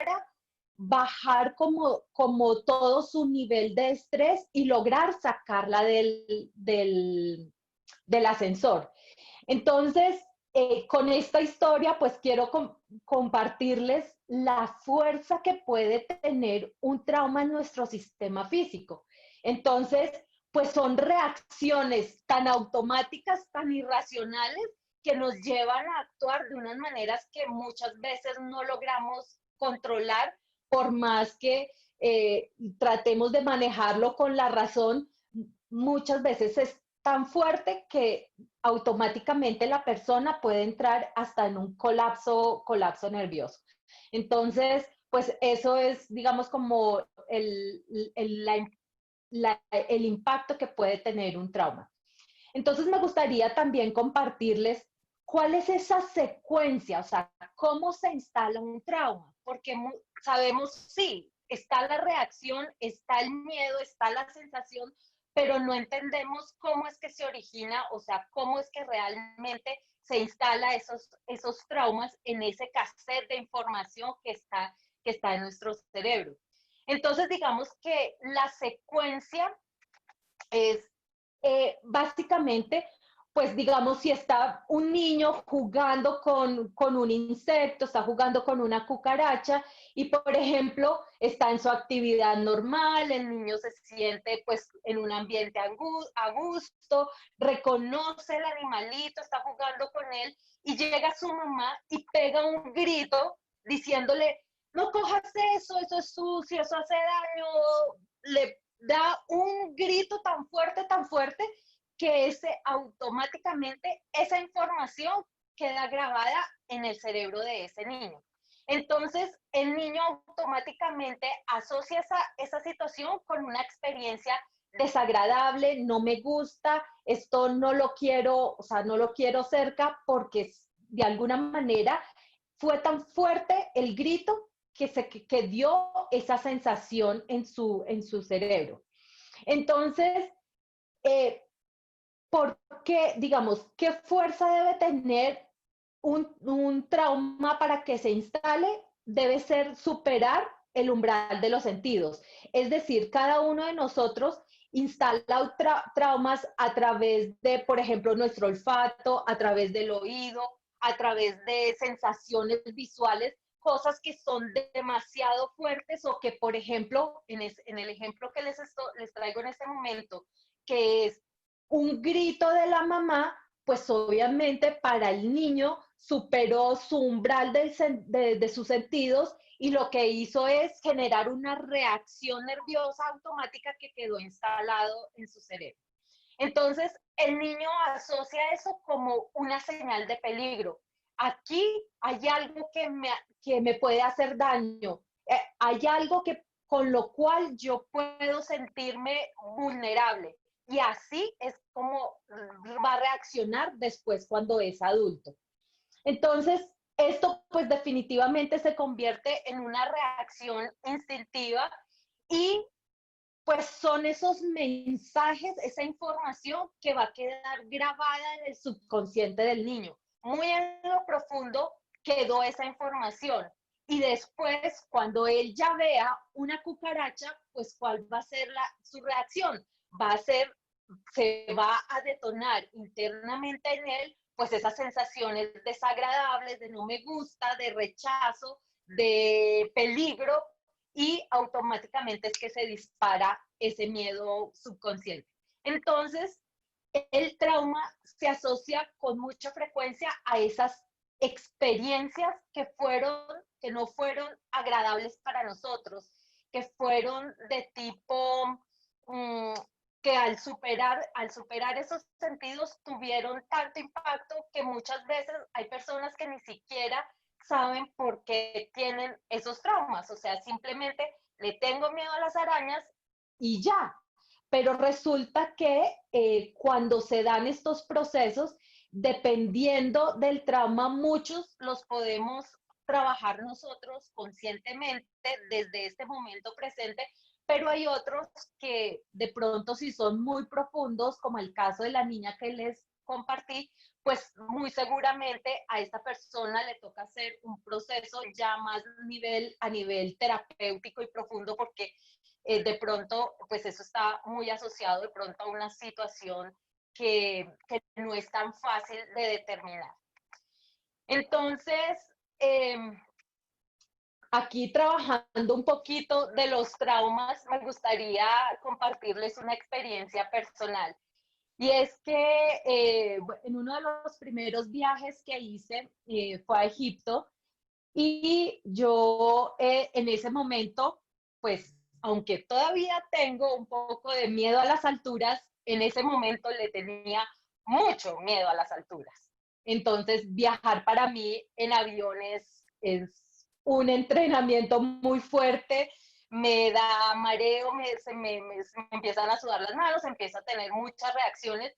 logra bajar como todo su nivel de estrés y lograr sacarla del ascensor. Entonces, con esta historia, pues quiero compartirles la fuerza que puede tener un trauma en nuestro sistema físico. Entonces, pues son reacciones tan automáticas, tan irracionales, que nos llevan a actuar de unas maneras que muchas veces no logramos controlar, por más que tratemos de manejarlo con la razón, muchas veces es tan fuerte que automáticamente la persona puede entrar hasta en un colapso nervioso. Entonces, pues eso es, digamos, como el impacto que puede tener un trauma. Entonces, me gustaría también compartirles cuál es esa secuencia, o sea, cómo se instala un trauma, porque sabemos, sí, está la reacción, está el miedo, está la sensación, pero no entendemos cómo es que se origina, o sea, cómo es que realmente se instala esos traumas en ese cassette de información que está en nuestro cerebro. Entonces, digamos que la secuencia es básicamente, pues digamos, si está un niño jugando con un insecto, está jugando con una cucaracha y, por ejemplo, está en su actividad normal, el niño se siente pues en un ambiente a gusto, reconoce el animalito, está jugando con él y llega su mamá y pega un grito diciéndole, no cojas eso, eso es sucio, eso hace daño, le da un grito tan fuerte, que automáticamente esa información queda grabada en el cerebro de ese niño. Entonces, el niño automáticamente asocia esa situación con una experiencia desagradable, no me gusta, esto no lo quiero, o sea, no lo quiero cerca porque de alguna manera fue tan fuerte el grito que dio esa sensación en su cerebro. Entonces, eh, ¿por qué, digamos, qué fuerza debe tener un trauma para que se instale? Debe ser superar el umbral de los sentidos. Es decir, cada uno de nosotros instala traumas a través de, por ejemplo, nuestro olfato, a través del oído, a través de sensaciones visuales, cosas que son demasiado fuertes o que, por ejemplo, en el ejemplo que les traigo en este momento, que es un grito de la mamá, pues obviamente para el niño superó su umbral de sus sentidos y lo que hizo es generar una reacción nerviosa automática que quedó instalado en su cerebro. Entonces, el niño asocia eso como una señal de peligro. Aquí hay algo que me puede hacer daño, hay algo con lo cual yo puedo sentirme vulnerable. Y así es como va a reaccionar después cuando es adulto. Entonces, esto pues definitivamente se convierte en una reacción instintiva y pues son esos mensajes, esa información que va a quedar grabada en el subconsciente del niño. Muy en lo profundo quedó esa información. Y después, cuando él ya vea una cucaracha, pues ¿cuál va a ser su reacción? Va a ser, se va a detonar internamente en él, pues esas sensaciones desagradables de no me gusta, de rechazo, de peligro, y automáticamente es que se dispara ese miedo subconsciente. Entonces, el trauma se asocia con mucha frecuencia a esas experiencias que no fueron agradables para nosotros, que fueron de tipo que al superar esos sentidos tuvieron tanto impacto que muchas veces hay personas que ni siquiera saben por qué tienen esos traumas, o sea, simplemente le tengo miedo a las arañas y ya. Pero resulta que cuando se dan estos procesos, dependiendo del trauma, muchos los podemos trabajar nosotros conscientemente desde este momento presente, pero hay otros que de pronto si son muy profundos, como el caso de la niña compartí, pues muy seguramente a esta persona le toca hacer un proceso ya más a nivel terapéutico y profundo, porque de pronto, pues eso está muy asociado de pronto a una situación que no es tan fácil de determinar. Entonces, eh, aquí trabajando un poquito de los traumas, me gustaría compartirles una experiencia personal. Y es que en uno de los primeros viajes que hice fue a Egipto y yo en ese momento, pues aunque todavía tengo un poco de miedo a las alturas, en ese momento le tenía mucho miedo a las alturas. Entonces viajar para mí en aviones es un entrenamiento muy fuerte, me da mareo, me empiezan a sudar las manos, empiezo a tener muchas reacciones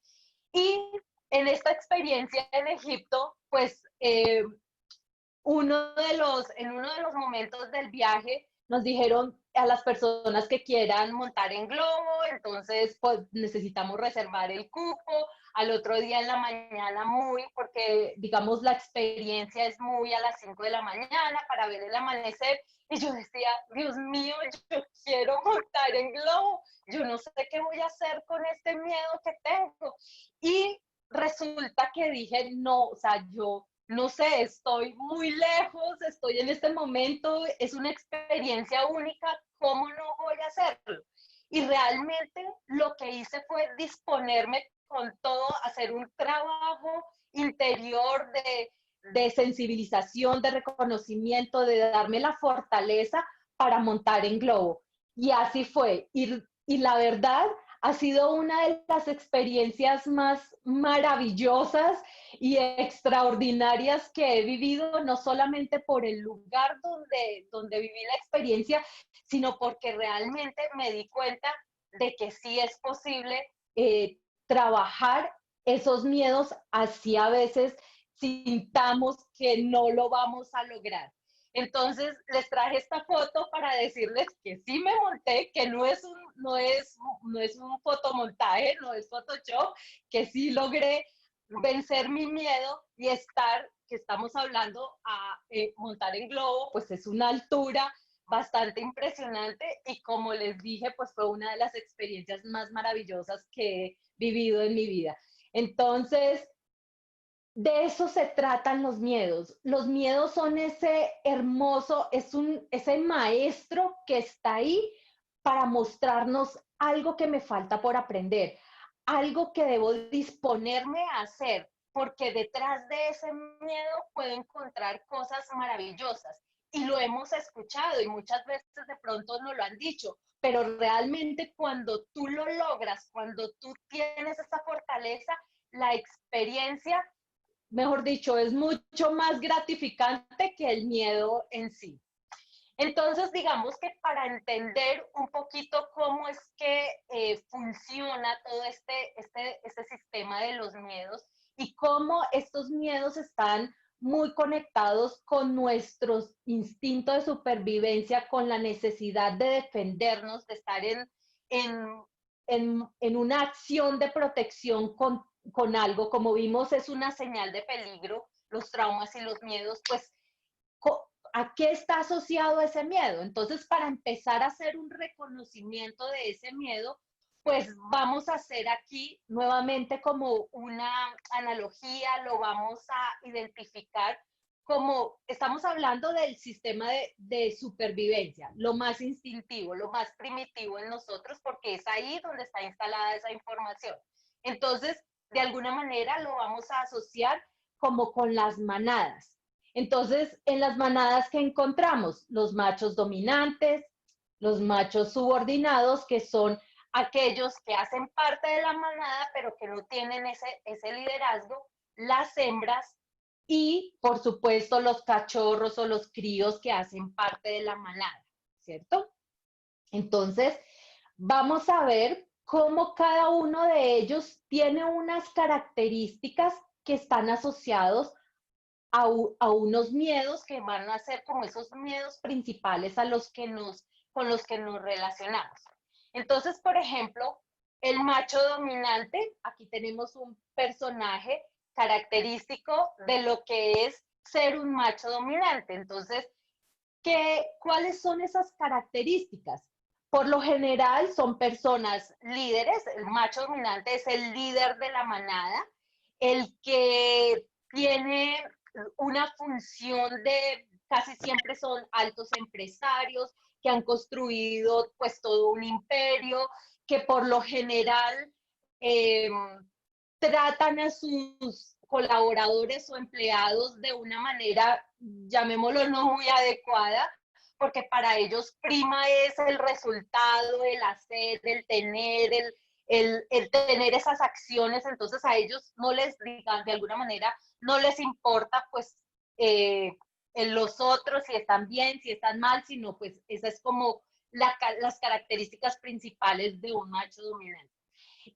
y en esta experiencia en Egipto, pues en uno de los momentos del viaje nos dijeron a las personas que quieran montar en globo, entonces pues necesitamos reservar el cupo, al otro día en la mañana porque digamos la experiencia es muy a las 5 de la mañana para ver el amanecer, y yo decía, Dios mío, yo quiero montar en globo, yo no sé qué voy a hacer con este miedo que tengo. Y resulta que dije, no, o sea, yo no sé, estoy muy lejos, estoy en este momento, es una experiencia única, ¿cómo no voy a hacerlo? Y realmente lo que hice fue disponerme con todo, hacer un trabajo interior de sensibilización, de reconocimiento, de darme la fortaleza para montar en globo. Y así fue. Y la verdad ha sido una de las experiencias más maravillosas y extraordinarias que he vivido, no solamente por el lugar donde viví la experiencia, sino porque realmente me di cuenta de que sí es posible trabajar esos miedos, así a veces sintamos que no lo vamos a lograr. Entonces les traje esta foto para decirles que sí me monté, que no es un fotomontaje, no es Photoshop, que sí logré vencer mi miedo y que estamos hablando a montar en globo, pues es una altura bastante impresionante y como les dije, pues fue una de las experiencias más maravillosas que he vivido en mi vida. Entonces, de eso se tratan los miedos. Los miedos son ese hermoso, ese maestro que está ahí para mostrarnos algo que me falta por aprender, algo que debo disponerme a hacer, porque detrás de ese miedo puedo encontrar cosas maravillosas. Y lo hemos escuchado y muchas veces de pronto nos lo han dicho, pero realmente cuando tú lo logras, cuando tú tienes esa fortaleza, la experiencia, mejor dicho, es mucho más gratificante que el miedo en sí. Entonces, digamos que para entender un poquito cómo es que funciona todo este sistema de los miedos y cómo estos miedos están muy conectados con nuestro instinto de supervivencia, con la necesidad de defendernos, de estar en, en una acción de protección con algo, como vimos, es una señal de peligro, los traumas y los miedos, pues ¿a qué está asociado ese miedo? Entonces, para empezar a hacer un reconocimiento de ese miedo, pues vamos a hacer aquí nuevamente como una analogía, lo vamos a identificar como estamos hablando del sistema de supervivencia, lo más instintivo, lo más primitivo en nosotros, porque es ahí donde está instalada esa información. Entonces, de alguna manera lo vamos a asociar como con las manadas. Entonces, en las manadas que encontramos, los machos dominantes, los machos subordinados, que son aquellos que hacen parte de la manada, pero que no tienen ese liderazgo, las hembras y, por supuesto, los cachorros o los críos que hacen parte de la manada, ¿cierto? Entonces, vamos a ver cómo cada uno de ellos tiene unas características que están asociados a unos miedos que van a ser como esos miedos principales con los que nos relacionamos. Entonces, por ejemplo, el macho dominante, aquí tenemos un personaje característico de lo que es ser un macho dominante. Entonces, ¿cuáles son esas características? Por lo general son personas líderes, el macho dominante es el líder de la manada, el que tiene una función de, casi siempre son altos empresarios que han construido pues todo un imperio, que por lo general eh, tratan a sus colaboradores o empleados de una manera, llamémoslo, no muy adecuada, porque para ellos prima es el resultado, el hacer, el tener, el tener esas acciones, entonces a ellos no les, digan, de alguna manera, no les importa pues en los otros si están bien, si están mal, sino pues esa es como las características principales de un macho dominante.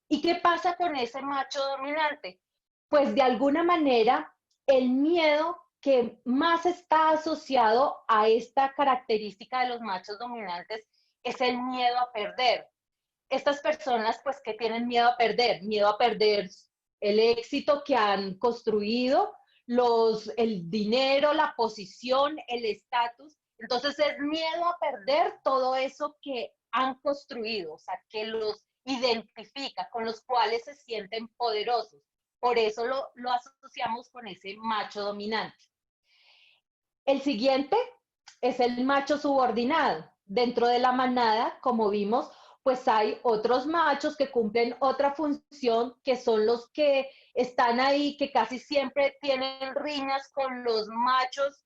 ¿Y qué pasa con ese macho dominante? Pues de alguna manera el miedo que más está asociado a esta característica de los machos dominantes es el miedo a perder. Estas personas pues que tienen miedo a perder el éxito que han construido, el dinero, la posición, el estatus. Entonces es miedo a perder todo eso que han construido, o sea, que los identifica, con los cuales se sienten poderosos. Por eso lo asociamos con ese macho dominante. El siguiente es el macho subordinado. Dentro de la manada, como vimos, pues hay otros machos que cumplen otra función, que son los que están ahí, que casi siempre tienen riñas con los machos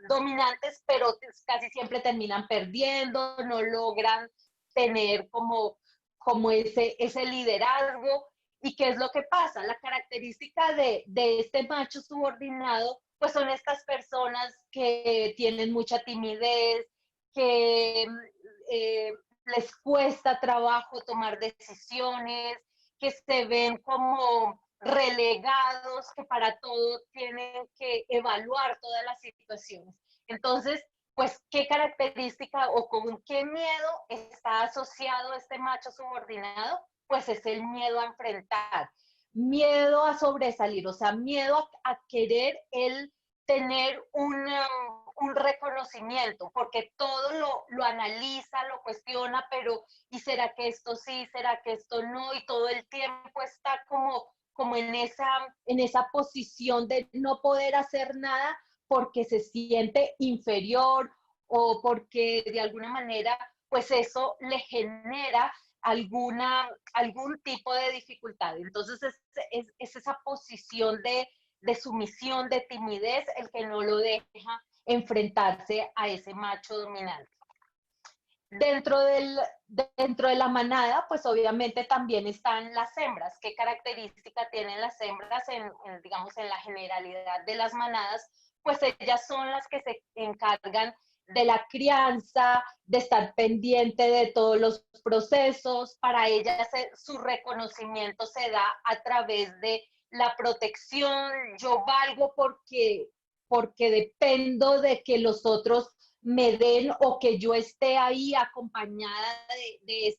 dominantes, pero casi siempre terminan perdiendo, no logran tener como ese liderazgo. ¿Y qué es lo que pasa? La característica de este macho subordinado pues son estas personas que tienen mucha timidez, que les cuesta trabajo tomar decisiones, que se ven como relegados, que para todo tienen que evaluar todas las situaciones. Entonces, pues, ¿qué característica o con qué miedo está asociado este macho subordinado? Pues es el miedo a enfrentar, miedo a sobresalir, o sea, miedo a querer el tener un reconocimiento, porque todo lo analiza, lo cuestiona, pero ¿y será que esto sí? ¿Será que esto no? Y todo el tiempo está como en esa posición de no poder hacer nada porque se siente inferior o porque de alguna manera pues eso le genera algún tipo de dificultad. Entonces es esa posición de sumisión, de timidez, el que no lo deja enfrentarse a ese macho dominante. Dentro, dentro de la manada, pues obviamente también están las hembras. ¿Qué característica tienen las hembras digamos, en la generalidad de las manadas? Pues ellas son las que se encargan de la crianza, de estar pendiente de todos los procesos. Para ellas su reconocimiento se da a través de la protección. Yo valgo porque dependo de que los otros me den o que yo esté ahí acompañada de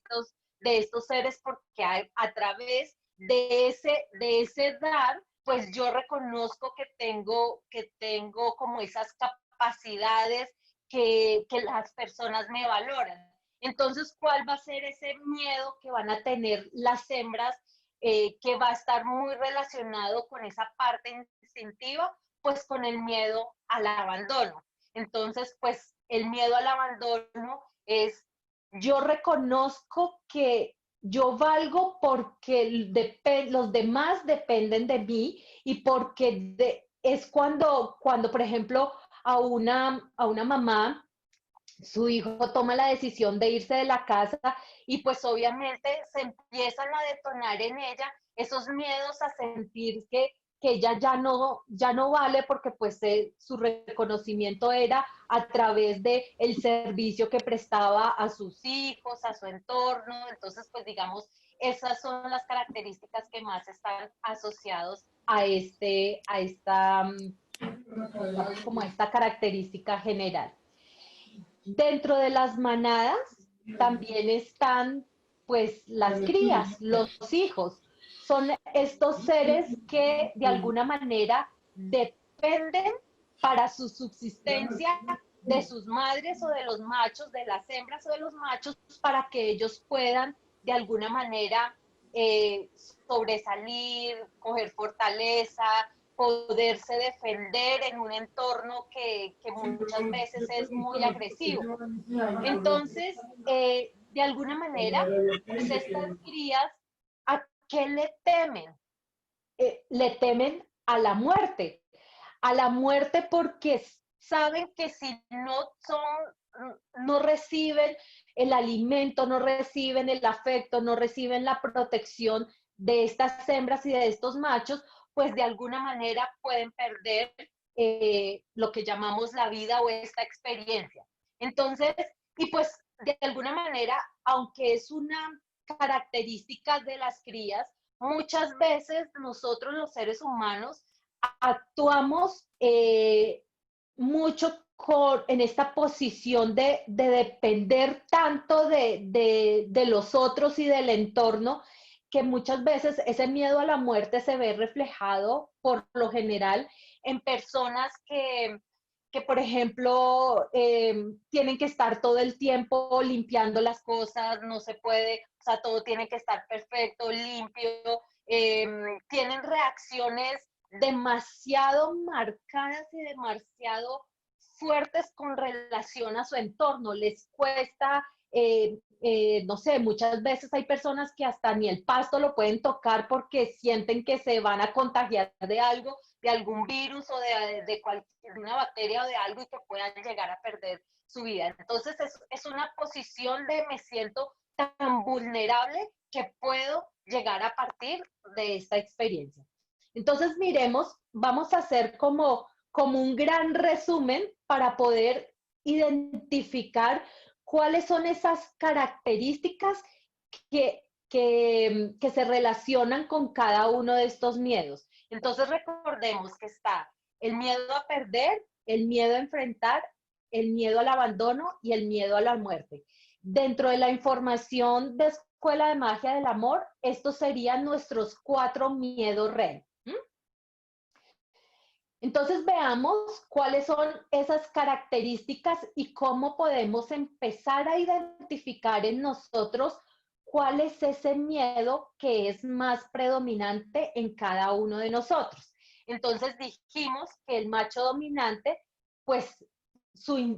estos seres, porque a través de ese dar, pues yo reconozco que tengo como esas capacidades que las personas me valoran. Entonces, ¿cuál va a ser ese miedo que van a tener las hembras que va a estar muy relacionado con esa parte instintiva? Pues con el miedo al abandono. Entonces, pues el miedo al abandono es, yo reconozco que yo valgo porque los demás dependen de mí y porque es cuando, por ejemplo, a una mamá, su hijo toma la decisión de irse de la casa y pues obviamente se empiezan a detonar en ella esos miedos a sentir que ella ya no vale porque pues su reconocimiento era a través de el servicio que prestaba a sus hijos, a su entorno. Entonces pues digamos, esas son las características que más están asociados a como a esta característica general. Dentro de las manadas también están pues las crías, los hijos, son estos seres que de alguna manera dependen para su subsistencia de sus madres o de los machos, de las hembras o de los machos, para que ellos puedan de alguna manera eh, sobresalir, coger fortaleza, poderse defender en un entorno que muchas veces es muy agresivo. Entonces, de alguna manera, pues estas crías, ¿a qué le temen? Le temen a la muerte porque saben que si no reciben el alimento, no reciben el afecto, no reciben la protección de estas hembras y de estos machos, pues de alguna manera pueden perder lo que llamamos la vida o esta experiencia. Entonces, y pues de alguna manera, aunque es una característica de las crías, muchas veces nosotros los seres humanos actuamos mucho en esta posición de depender tanto de los otros y del entorno, que muchas veces ese miedo a la muerte se ve reflejado por lo general en personas que por ejemplo, tienen que estar todo el tiempo limpiando las cosas, no se puede, o sea, todo tiene que estar perfecto, limpio, tienen reacciones demasiado marcadas y demasiado fuertes con relación a su entorno. Les cuesta, no sé, muchas veces hay personas que hasta ni el pasto lo pueden tocar porque sienten que se van a contagiar de algo, de algún virus o de cualquier una bacteria o de algo y que puedan llegar a perder su vida. Entonces es una posición de me siento tan vulnerable que puedo llegar a partir de esta experiencia. Entonces, miremos, vamos a hacer como un gran resumen para poder identificar cuáles son esas características que se relacionan con cada uno de estos miedos. Entonces, recordemos que está el miedo a perder, el miedo a enfrentar, el miedo al abandono y el miedo a la muerte. Dentro de la información de Escuela de Magia del Amor, estos serían nuestros 4 miedos REM. Entonces veamos cuáles son esas características y cómo podemos empezar a identificar en nosotros cuál es ese miedo que es más predominante en cada uno de nosotros. Entonces dijimos que el macho dominante, pues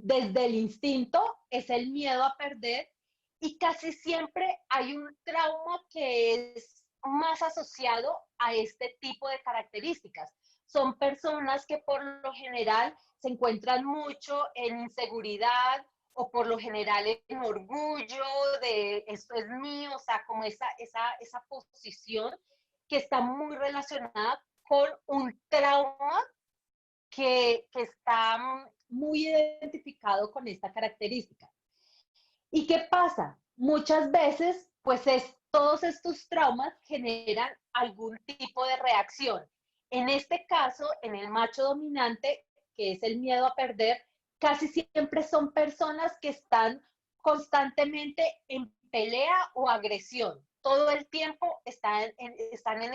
desde el instinto es el miedo a perder y casi siempre hay un trauma que es más asociado a este tipo de características. Son personas que por lo general se encuentran mucho en inseguridad o por lo general en orgullo de esto es mío, o sea, como esa posición que está muy relacionada con un trauma que está muy identificado con esta característica. ¿Y qué pasa? Muchas veces, pues todos estos traumas generan algún tipo de reacción. En este caso, en el macho dominante, que es el miedo a perder, casi siempre son personas que están constantemente en pelea o agresión. Todo el tiempo están en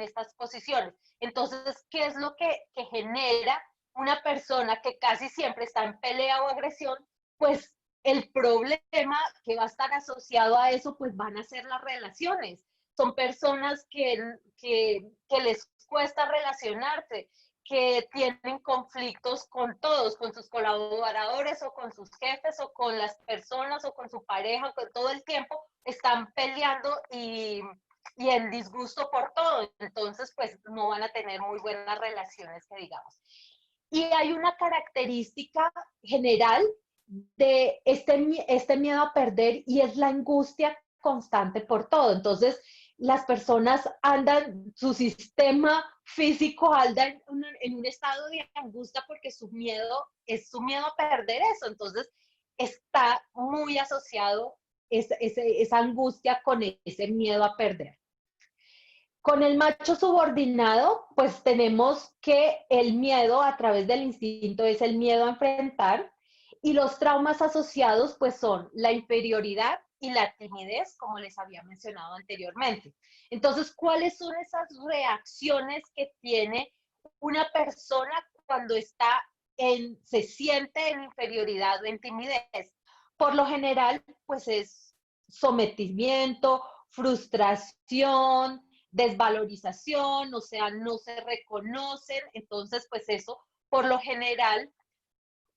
estas posiciones. Entonces, ¿qué es lo que genera una persona que casi siempre está en pelea o agresión? Pues el problema que va a estar asociado a eso, pues van a ser las relaciones. Son personas que les cuesta relacionarse, que tienen conflictos con todos, con sus colaboradores o con sus jefes o con las personas o con su pareja, que todo el tiempo están peleando y en disgusto por todo. Entonces, pues no van a tener muy buenas relaciones, que digamos. Y hay una característica general de este miedo a perder y es la angustia constante por todo. Entonces, las personas andan, su sistema físico anda en un estado de angustia porque su miedo es su miedo a perder eso. Entonces, está muy asociado esa angustia con ese miedo a perder. Con el macho subordinado, pues tenemos que el miedo a través del instinto es el miedo a enfrentar y los traumas asociados pues son la inferioridad y la timidez, como les había mencionado anteriormente. Entonces, ¿cuáles son esas reacciones que tiene una persona cuando se siente en inferioridad o en timidez? Por lo general, pues es sometimiento, frustración, desvalorización, o sea, no se reconocen. Entonces, pues eso, por lo general,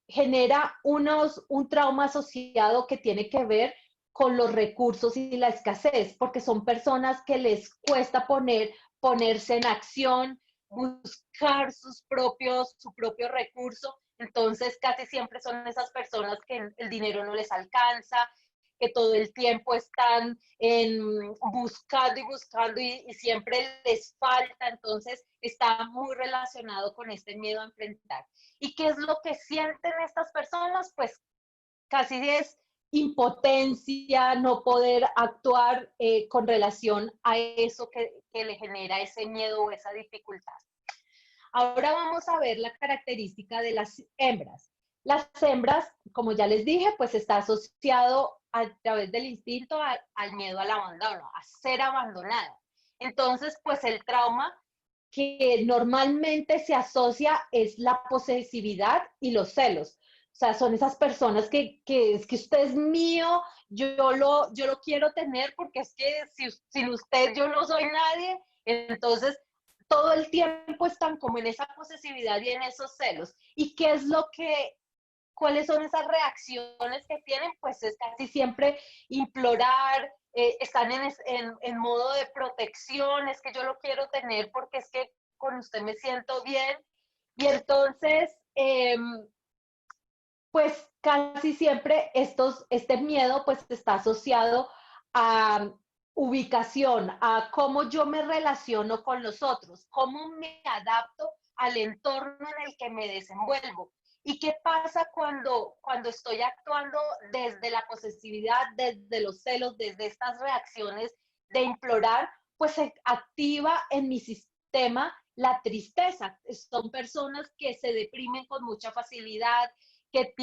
genera un trauma asociado que tiene que ver con los recursos y la escasez, porque son personas que les cuesta ponerse en acción, buscar su propio recurso. Entonces, casi siempre son esas personas que el dinero no les alcanza, que todo el tiempo están buscando y buscando y siempre les falta. Entonces, está muy relacionado con este miedo a enfrentar. ¿Y qué es lo que sienten estas personas? Pues casi es impotencia, no poder actuar con relación a eso que le genera ese miedo o esa dificultad. Ahora vamos a ver la característica de las hembras. Las hembras, como ya les dije, pues está asociado a través del instinto al miedo al abandono, a ser abandonada. Entonces, pues el trauma que normalmente se asocia es la posesividad y los celos. O sea, son esas personas que es que usted es mío, yo lo quiero tener porque es que sin usted yo no soy nadie. Entonces, todo el tiempo están como en esa posesividad y en esos celos. ¿Y qué es cuáles son esas reacciones que tienen? Pues es casi siempre implorar, están en modo de protección, es que yo lo quiero tener porque es que con usted me siento bien. Y entonces, pues casi siempre este miedo pues está asociado a ubicación, a cómo yo me relaciono con los otros, cómo me adapto al entorno en el que me desenvuelvo. ¿Y qué pasa cuando estoy actuando desde la posesividad, desde los celos, desde estas reacciones de implorar? Pues se activa en mi sistema la tristeza. Son personas que se deprimen con mucha facilidad, que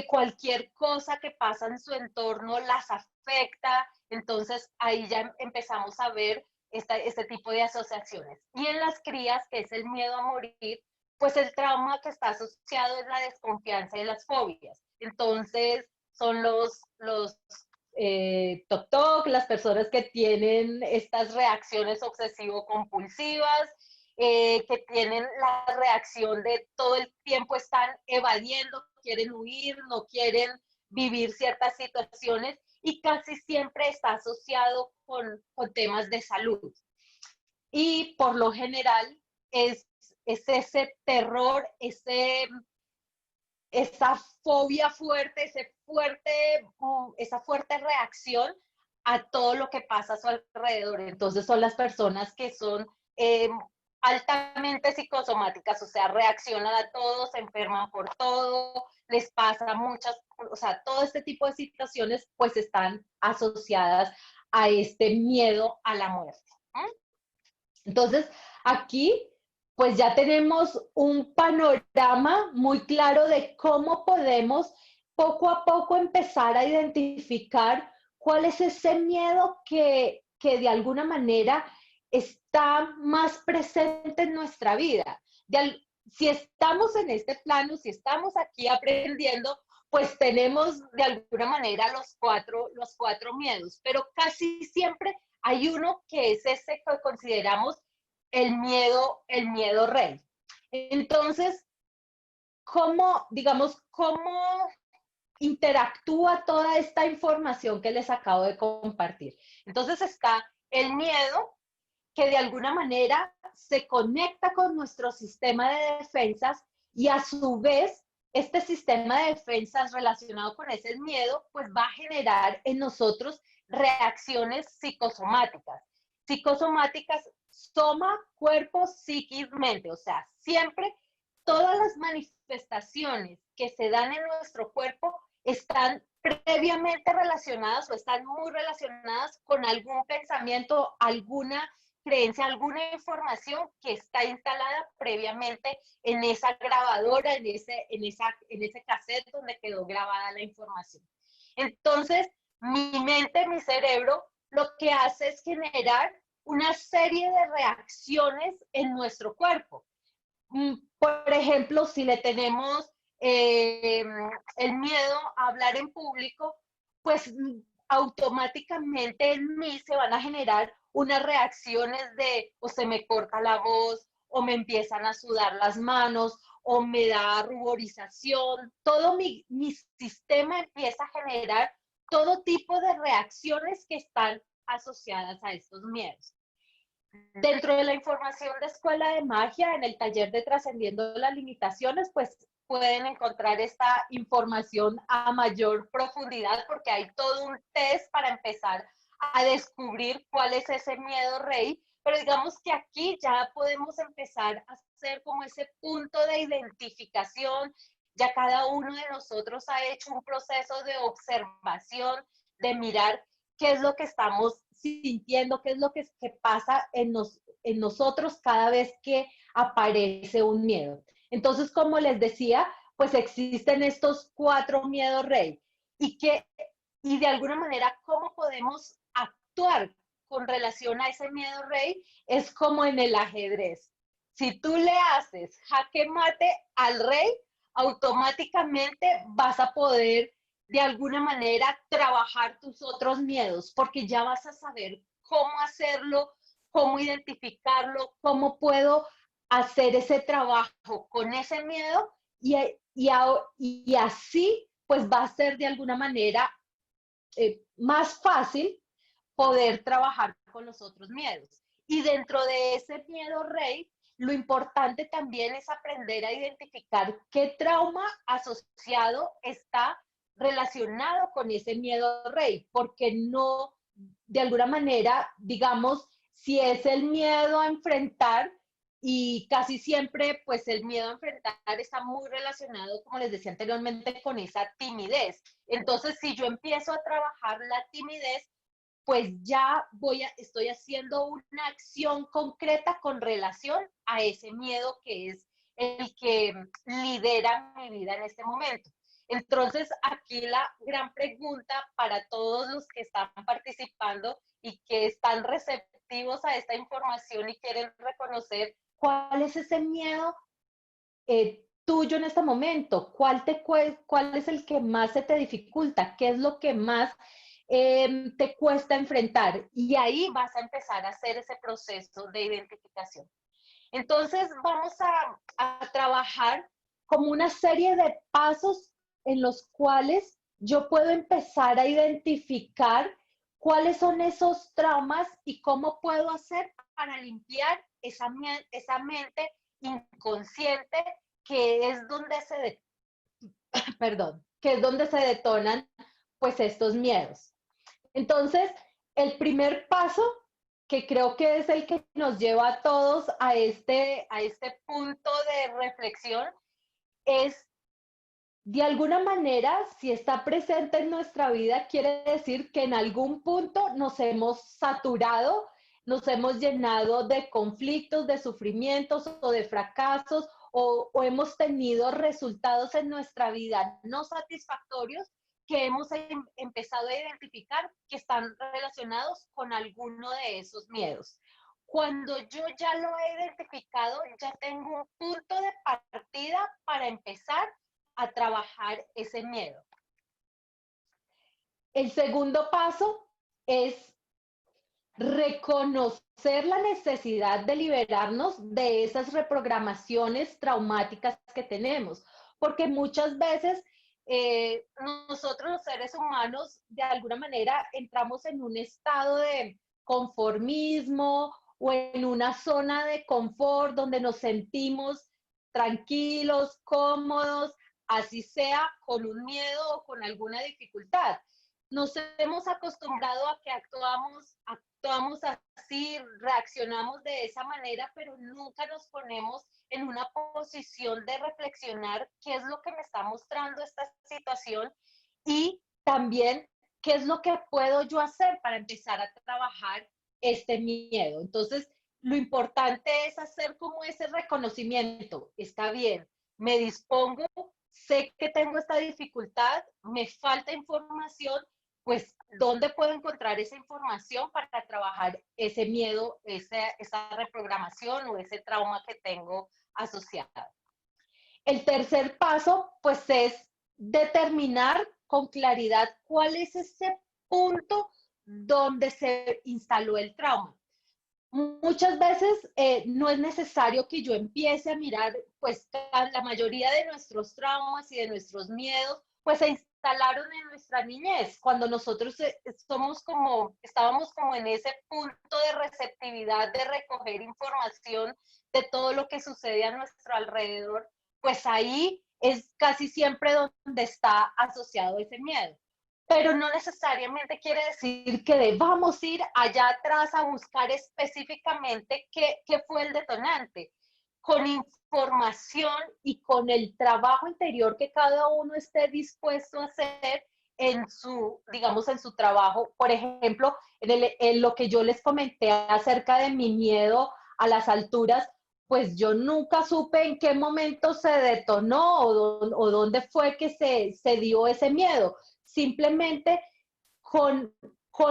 cualquier cosa que pasa en su entorno las afecta. Entonces ahí ya empezamos a ver este tipo de asociaciones. Y en las crías, que es el miedo a morir, pues el trauma que está asociado es la desconfianza y las fobias. Entonces son los TOC, las personas que tienen estas reacciones obsesivo-compulsivas, que tienen la reacción de todo el tiempo están evadiendo, quieren huir, no quieren vivir ciertas situaciones y casi siempre está asociado con temas de salud. Y por lo general es ese terror, esa fobia fuerte, esa fuerte reacción a todo lo que pasa a su alrededor. Entonces son las personas que son altamente psicosomáticas, o sea, reaccionan a todo, se enferman por todo, les pasa muchas, o sea, todo este tipo de situaciones pues están asociadas a este miedo a la muerte. Entonces, aquí pues ya tenemos un panorama muy claro de cómo podemos poco a poco empezar a identificar cuál es ese miedo que de alguna manera está más presente en nuestra vida. Si estamos en este plano, si estamos aquí aprendiendo, pues tenemos de alguna manera los cuatro miedos, pero casi siempre hay uno que es ese que consideramos el miedo rey. Entonces, cómo interactúa toda esta información que les acabo de compartir? Entonces está el miedo que de alguna manera se conecta con nuestro sistema de defensas y a su vez este sistema de defensas relacionado con ese miedo pues va a generar en nosotros reacciones psicosomáticas. Psicosomáticas, soma, cuerpo, psiquis, mente. O sea, siempre todas las manifestaciones que se dan en nuestro cuerpo están previamente relacionadas o están muy relacionadas con algún pensamiento, alguna creencia, alguna información que está instalada previamente en esa grabadora, en ese cassette donde quedó grabada la información. Entonces, mi mente, mi cerebro, lo que hace es generar una serie de reacciones en nuestro cuerpo. Por ejemplo, si le tenemos el miedo a hablar en público, pues automáticamente en mí se van a generar unas reacciones de o se me corta la voz, o me empiezan a sudar las manos, o me da ruborización. Todo mi sistema empieza a generar todo tipo de reacciones que están asociadas a estos miedos. Dentro de la información de Escuela de Magia, en el taller de Trascendiendo las Limitaciones, pues pueden encontrar esta información a mayor profundidad porque hay todo un test para empezar a descubrir cuál es ese miedo rey, pero digamos que aquí ya podemos empezar a hacer como ese punto de identificación, ya cada uno de nosotros ha hecho un proceso de observación, de mirar qué es lo que estamos sintiendo, qué es lo que pasa en nosotros cada vez que aparece un miedo. Entonces, como les decía, pues existen estos 4 miedos rey y de alguna manera, ¿cómo podemos actuar con relación a ese miedo rey? Es como en el ajedrez. Si tú le haces jaque mate al rey, automáticamente vas a poder de alguna manera trabajar tus otros miedos, porque ya vas a saber cómo hacerlo, cómo identificarlo, cómo puedo hacer ese trabajo con ese miedo y así pues va a ser de alguna manera más fácil poder trabajar con los otros miedos. Y dentro de ese miedo rey, lo importante también es aprender a identificar qué trauma asociado está relacionado con ese miedo rey, porque no, de alguna manera, digamos, si es el miedo a enfrentar, y casi siempre, pues el miedo a enfrentar está muy relacionado, como les decía anteriormente, con esa timidez. Entonces, si yo empiezo a trabajar la timidez, pues ya estoy haciendo una acción concreta con relación a ese miedo que es el que lidera mi vida en este momento. Entonces, aquí la gran pregunta para todos los que están participando y que están receptivos a esta información y quieren reconocer cuál es ese miedo tuyo en este momento, cuál es el que más se te dificulta, qué es lo que más te cuesta enfrentar y ahí vas a empezar a hacer ese proceso de identificación. Entonces vamos a trabajar como una serie de pasos en los cuales yo puedo empezar a identificar cuáles son esos traumas y cómo puedo hacer para limpiar esa mente inconsciente que es donde perdón, que es donde se detonan pues estos miedos. Entonces, el primer paso, que creo que es el que nos lleva a todos a este punto de reflexión, es, de alguna manera, si está presente en nuestra vida, quiere decir que en algún punto nos hemos saturado, nos hemos llenado de conflictos, de sufrimientos o de fracasos, o hemos tenido resultados en nuestra vida no satisfactorios que hemos empezado a identificar que están relacionados con alguno de esos miedos. Cuando yo ya lo he identificado, ya tengo un punto de partida para empezar a trabajar ese miedo. El segundo paso es reconocer la necesidad de liberarnos de esas reprogramaciones traumáticas que tenemos, porque muchas veces nosotros los seres humanos de alguna manera entramos en un estado de conformismo o en una zona de confort donde nos sentimos tranquilos, cómodos, así sea con un miedo o con alguna dificultad. Nos hemos acostumbrado a que actuamos así, reaccionamos de esa manera, pero nunca nos ponemos en una posición de reflexionar qué es lo que me está mostrando esta situación y también qué es lo que puedo yo hacer para empezar a trabajar este miedo. Entonces, lo importante es hacer como ese reconocimiento. Está bien, me dispongo, sé que tengo esta dificultad, me falta información, pues, ¿dónde puedo encontrar esa información para trabajar ese miedo, esa reprogramación o ese trauma que tengo asociado? El tercer paso, pues, es determinar con claridad cuál es ese punto donde se instaló el trauma. Muchas veces no es necesario que yo empiece a mirar, pues la mayoría de nuestros traumas y de nuestros miedos, pues se instalaron en nuestra niñez, cuando nosotros estábamos como en ese punto de receptividad, de recoger información de todo lo que sucede a nuestro alrededor, pues ahí es casi siempre donde está asociado ese miedo, pero no necesariamente quiere decir que debamos ir allá atrás a buscar específicamente qué fue el detonante. Con información y con el trabajo interior que cada uno esté dispuesto a hacer en su, digamos, en su trabajo. Por ejemplo, en lo que yo les comenté acerca de mi miedo a las alturas, pues yo nunca supe en qué momento se detonó o dónde fue que se dio ese miedo. Simplemente con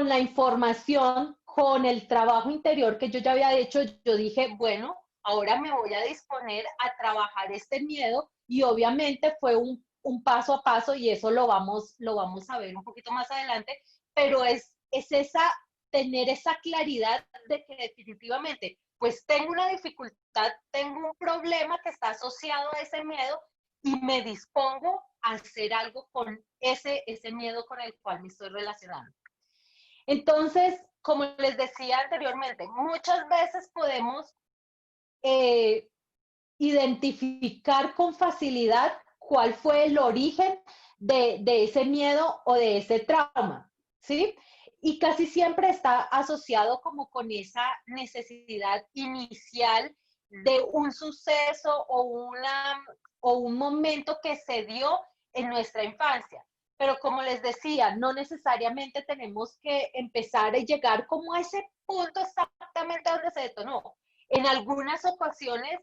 la información, con el trabajo interior que yo ya había hecho, yo dije, bueno, ahora me voy a disponer a trabajar este miedo y obviamente fue un paso a paso y eso lo vamos a ver un poquito más adelante, pero es tener esa claridad de que definitivamente, pues tengo una dificultad, tengo un problema que está asociado a ese miedo y me dispongo a hacer algo con ese miedo con el cual me estoy relacionando. Entonces, como les decía anteriormente, muchas veces podemos eh, identificar con facilidad cuál fue el origen de ese miedo o de ese trauma, ¿sí? Y casi siempre está asociado como con esa necesidad inicial de un suceso o un momento que se dio en nuestra infancia. Pero como les decía, no necesariamente tenemos que empezar a llegar como a ese punto exactamente donde se detonó. En algunas ocasiones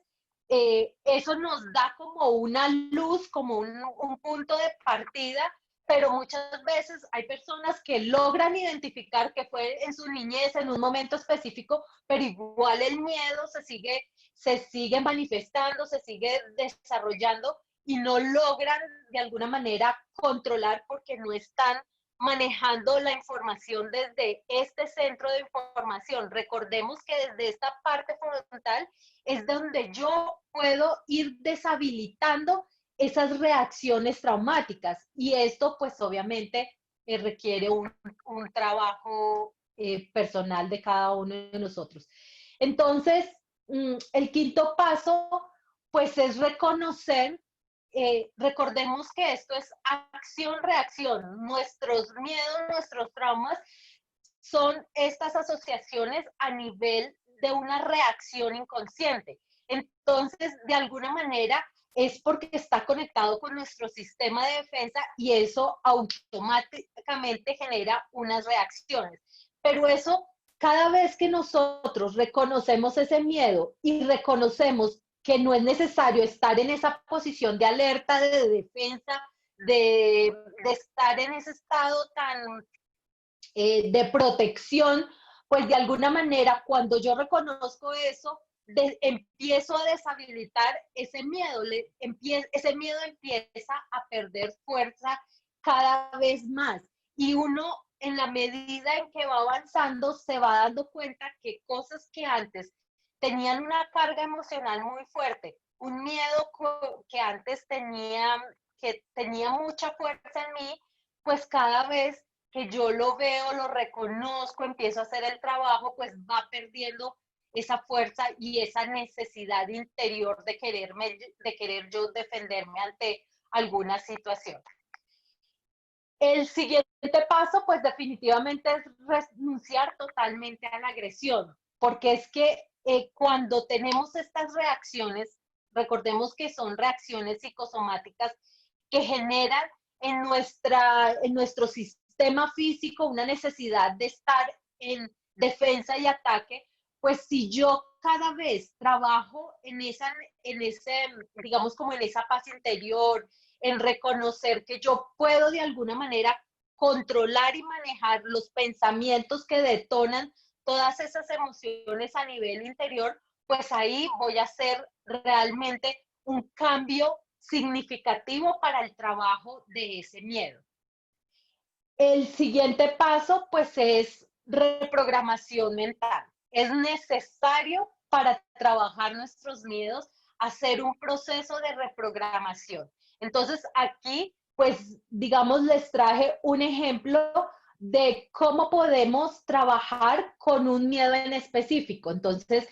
eso nos da como una luz, como un punto de partida, pero muchas veces hay personas que logran identificar que fue en su niñez, en un momento específico, pero igual el miedo se sigue manifestando, se sigue desarrollando y no logran de alguna manera controlar porque no están manejando la información desde este centro de información. Recordemos que desde esta parte frontal es donde yo puedo ir deshabilitando esas reacciones traumáticas y esto pues obviamente requiere un trabajo personal de cada uno de nosotros. Entonces, el quinto paso pues es reconocer, recordemos que esto es acción-reacción, nuestros miedos, nuestros traumas son estas asociaciones a nivel de una reacción inconsciente. Entonces, de alguna manera, es porque está conectado con nuestro sistema de defensa y eso automáticamente genera unas reacciones. Pero eso, cada vez que nosotros reconocemos ese miedo y reconocemos que no es necesario estar en esa posición de alerta, de defensa, de estar en ese estado tan de protección, pues de alguna manera cuando yo reconozco eso, empiezo a deshabilitar ese miedo, ese miedo empieza a perder fuerza cada vez más y uno en la medida en que va avanzando se va dando cuenta que cosas que antes tenían una carga emocional muy fuerte, un miedo que tenía mucha fuerza en mí, pues cada vez que yo lo veo, lo reconozco, empiezo a hacer el trabajo, pues va perdiendo esa fuerza y esa necesidad interior de querer yo defenderme ante alguna situación. El siguiente paso, pues definitivamente es renunciar totalmente a la agresión, porque es que cuando tenemos estas reacciones, recordemos que son reacciones psicosomáticas que generan en nuestro sistema físico una necesidad de estar en defensa y ataque, pues si yo cada vez trabajo en ese, digamos como en esa paz interior, en reconocer que yo puedo de alguna manera controlar y manejar los pensamientos que detonan todas esas emociones a nivel interior, pues ahí voy a hacer realmente un cambio significativo para el trabajo de ese miedo. El siguiente paso, pues, es reprogramación mental. Es necesario para trabajar nuestros miedos hacer un proceso de reprogramación. Entonces, aquí, pues, digamos, les traje un ejemplo de cómo podemos trabajar con un miedo en específico. Entonces,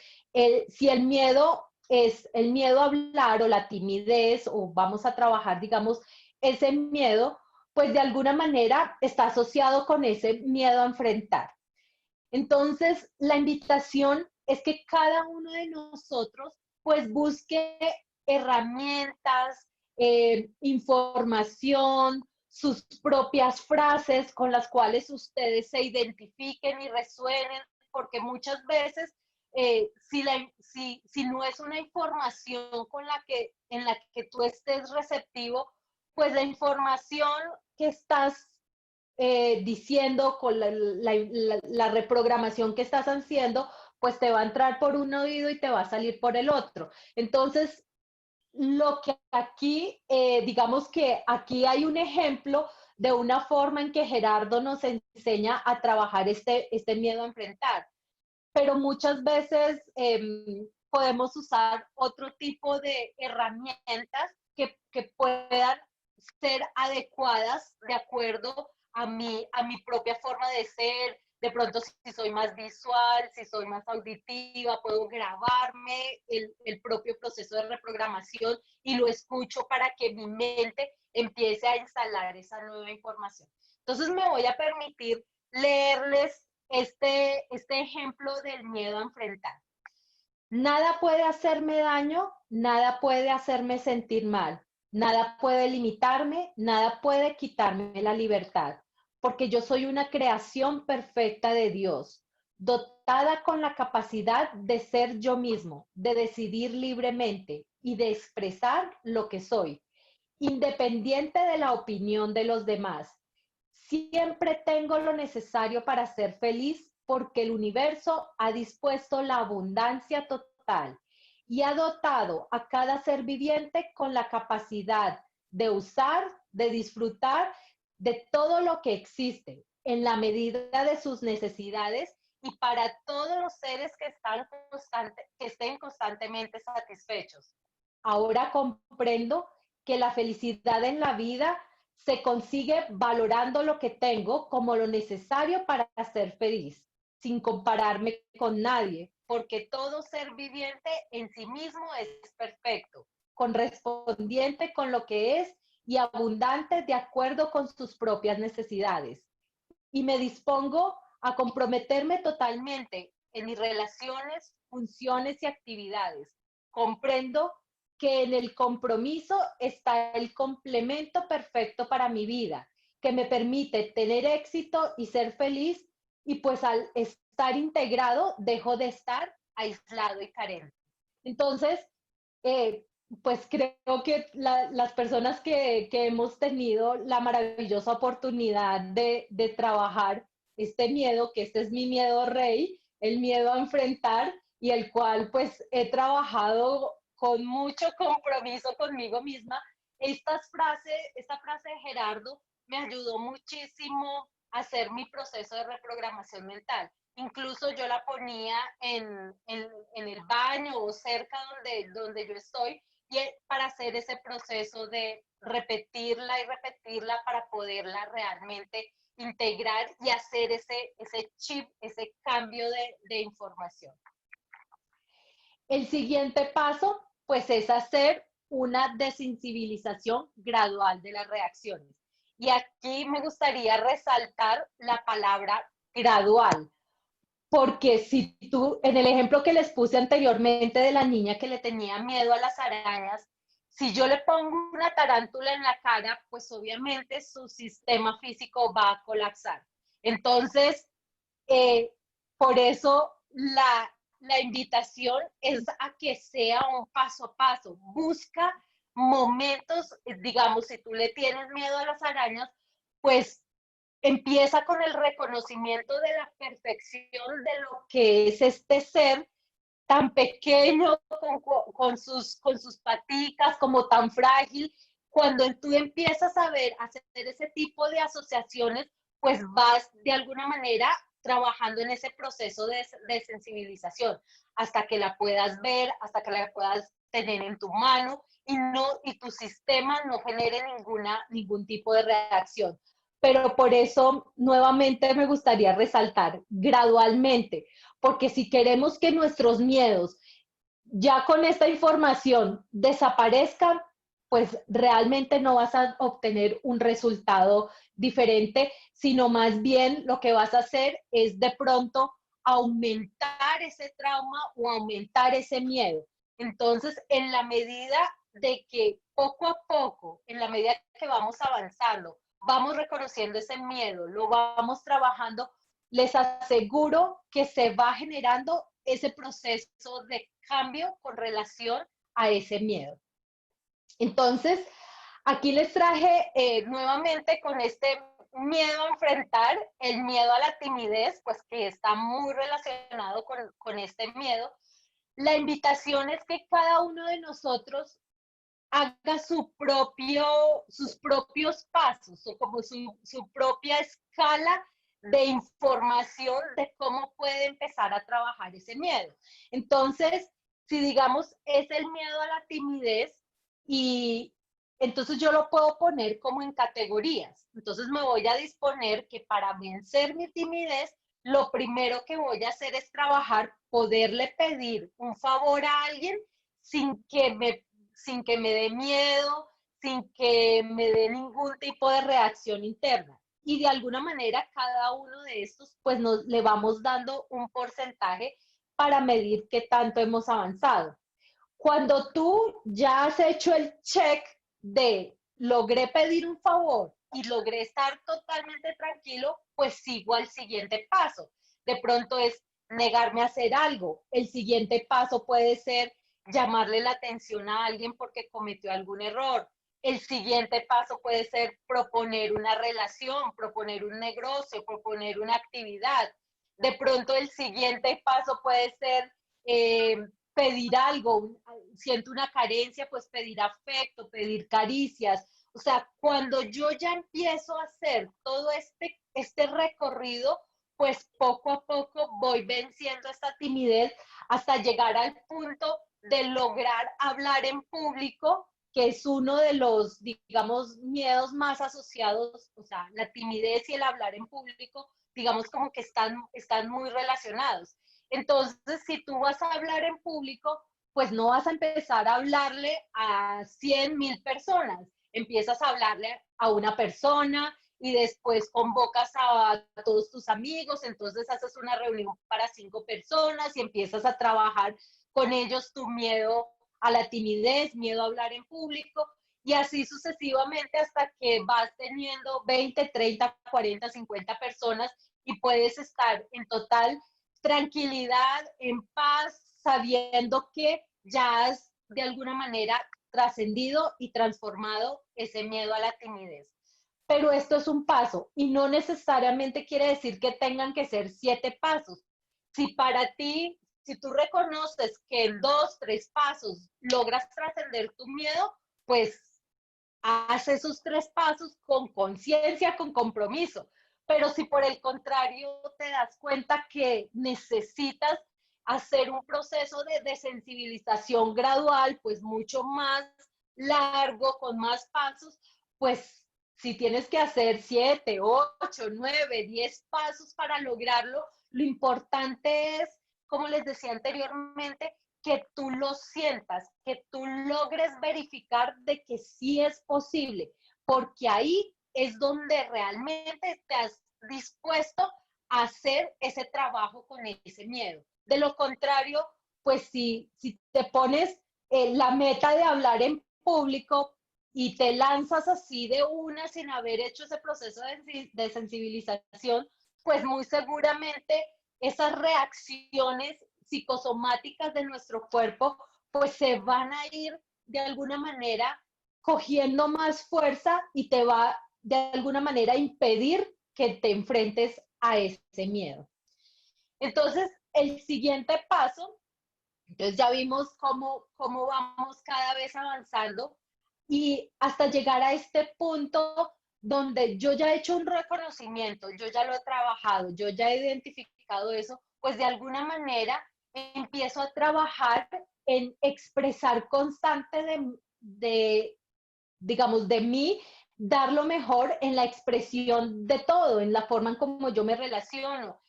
si el miedo es el miedo a hablar o la timidez, o vamos a trabajar, digamos, ese miedo, pues de alguna manera está asociado con ese miedo a enfrentar. Entonces, la invitación es que cada uno de nosotros pues busque herramientas, información, sus propias frases con las cuales ustedes se identifiquen y resuenen, porque muchas veces si no es una información en la que tú estés receptivo, pues la información que estás diciendo con la reprogramación que estás haciendo, pues te va a entrar por un oído y te va a salir por el otro. Entonces, lo que aquí, digamos que aquí hay un ejemplo de una forma en que Gerardo nos enseña a trabajar este miedo a enfrentar, pero muchas veces podemos usar otro tipo de herramientas que puedan ser adecuadas de acuerdo a mi propia forma de ser. De pronto, si soy más visual, si soy más auditiva, puedo grabarme el propio proceso de reprogramación y lo escucho para que mi mente empiece a instalar esa nueva información. Entonces me voy a permitir leerles este ejemplo del miedo a enfrentar. Nada puede hacerme daño, nada puede hacerme sentir mal, nada puede limitarme, nada puede quitarme la libertad, porque yo soy una creación perfecta de Dios, dotada con la capacidad de ser yo mismo, de decidir libremente y de expresar lo que soy, independiente de la opinión de los demás. Siempre tengo lo necesario para ser feliz porque el universo ha dispuesto la abundancia total y ha dotado a cada ser viviente con la capacidad de usar, de disfrutar de todo lo que existe en la medida de sus necesidades y para todos los seres que estén constantemente satisfechos. Ahora comprendo que la felicidad en la vida se consigue valorando lo que tengo como lo necesario para ser feliz, sin compararme con nadie, porque todo ser viviente en sí mismo es perfecto, correspondiente con lo que es y abundante de acuerdo con sus propias necesidades. Y me dispongo a comprometerme totalmente en mis relaciones, funciones y actividades. Comprendo que en el compromiso está el complemento perfecto para mi vida, que me permite tener éxito y ser feliz, y pues al estar integrado dejo de estar aislado y carente. Entonces, eh, pues creo que las personas que hemos tenido la maravillosa oportunidad de trabajar este miedo, que este es mi miedo rey, el miedo a enfrentar, y el cual pues he trabajado con mucho compromiso conmigo misma. Esta frase de Gerardo me ayudó muchísimo a hacer mi proceso de reprogramación mental. Incluso yo la ponía en el baño o cerca donde yo estoy, y para hacer ese proceso de repetirla y repetirla para poderla realmente integrar y hacer ese chip, ese cambio de información. El siguiente paso, pues, es hacer una desensibilización gradual de las reacciones. Y aquí me gustaría resaltar la palabra gradual, porque si tú, en el ejemplo que les puse anteriormente de la niña que le tenía miedo a las arañas, si yo le pongo una tarántula en la cara, pues obviamente su sistema físico va a colapsar. Entonces, eh, por eso la invitación es a que sea un paso a paso. Busca momentos, digamos, si tú le tienes miedo a las arañas, pues empieza con el reconocimiento de la perfección de lo que es este ser tan pequeño, con sus paticas, como tan frágil. Cuando tú empiezas a ver, a hacer ese tipo de asociaciones, pues vas de alguna manera trabajando en ese proceso de sensibilización, hasta que la puedas ver, hasta que la puedas tener en tu mano y tu sistema no genere ningún tipo de reacción. Pero por eso nuevamente me gustaría resaltar gradualmente, porque si queremos que nuestros miedos ya con esta información desaparezcan, pues realmente no vas a obtener un resultado diferente, sino más bien lo que vas a hacer es de pronto aumentar ese trauma o aumentar ese miedo. Entonces, en la medida de que poco a poco, en la medida que vamos avanzando, vamos reconociendo ese miedo, lo vamos trabajando, les aseguro que se va generando ese proceso de cambio con relación a ese miedo. Entonces, aquí les traje nuevamente con este miedo a enfrentar, el miedo a la timidez, pues que está muy relacionado con este miedo. La invitación es que cada uno de nosotros haga sus propios pasos o como su propia escala de información de cómo puede empezar a trabajar ese miedo. Entonces, si digamos es el miedo a la timidez y entonces yo lo puedo poner como en categorías. Entonces me voy a disponer que para vencer mi timidez, lo primero que voy a hacer es trabajar, poderle pedir un favor a alguien sin que me sin que me dé miedo, sin que me dé ningún tipo de reacción interna. Y de alguna manera cada uno de estos, pues le vamos dando un porcentaje para medir qué tanto hemos avanzado. Cuando tú ya has hecho el check de logré pedir un favor y logré estar totalmente tranquilo, pues sigo al siguiente paso. De pronto es negarme a hacer algo. El siguiente paso puede ser llamarle la atención a alguien porque cometió algún error. El siguiente paso puede ser proponer una relación, proponer un negocio, proponer una actividad. De pronto el siguiente paso puede ser pedir algo, siento una carencia, pues pedir afecto, pedir caricias. O sea, cuando yo ya empiezo a hacer todo este recorrido, pues poco a poco voy venciendo esta timidez hasta llegar al punto de lograr hablar en público, que es uno de los, digamos, miedos más asociados, o sea, la timidez y el hablar en público, digamos como que están muy relacionados. Entonces, si tú vas a hablar en público, pues no vas a empezar a hablarle a 100,000 personas. Empiezas a hablarle a una persona y después convocas a todos tus amigos, entonces haces una reunión para 5 personas y empiezas a trabajar con ellos tu miedo a la timidez, miedo a hablar en público, y así sucesivamente hasta que vas teniendo 20, 30, 40, 50 personas y puedes estar en total tranquilidad, en paz, sabiendo que ya has de alguna manera trascendido y transformado ese miedo a la timidez. Pero esto es un paso y no necesariamente quiere decir que tengan que ser 7 pasos. Si para ti, si tú reconoces que en 2, 3 pasos logras trascender tu miedo, pues haz esos 3 pasos con conciencia, con compromiso. Pero si por el contrario te das cuenta que necesitas hacer un proceso de sensibilización gradual, pues mucho más largo, con más pasos, pues si tienes que hacer 7, 8, 9, 10 pasos para lograrlo, lo importante es, como les decía anteriormente, que tú lo sientas, que tú logres verificar de que sí es posible, porque ahí es donde realmente te has dispuesto a hacer ese trabajo con ese miedo. De lo contrario, pues si te pones la meta de hablar en público y te lanzas así de una sin haber hecho ese proceso de sensibilización, pues muy seguramente esas reacciones psicosomáticas de nuestro cuerpo, pues se van a ir de alguna manera cogiendo más fuerza y te va de alguna manera a impedir que te enfrentes a ese miedo. Entonces, el siguiente paso, entonces ya vimos cómo vamos cada vez avanzando y hasta llegar a este punto donde yo ya he hecho un reconocimiento, yo ya lo he trabajado, yo ya he identificado eso, pues de alguna manera empiezo a trabajar en expresar constante digamos, de mí, dar lo mejor en la expresión de todo, en la forma en cómo yo me relaciono.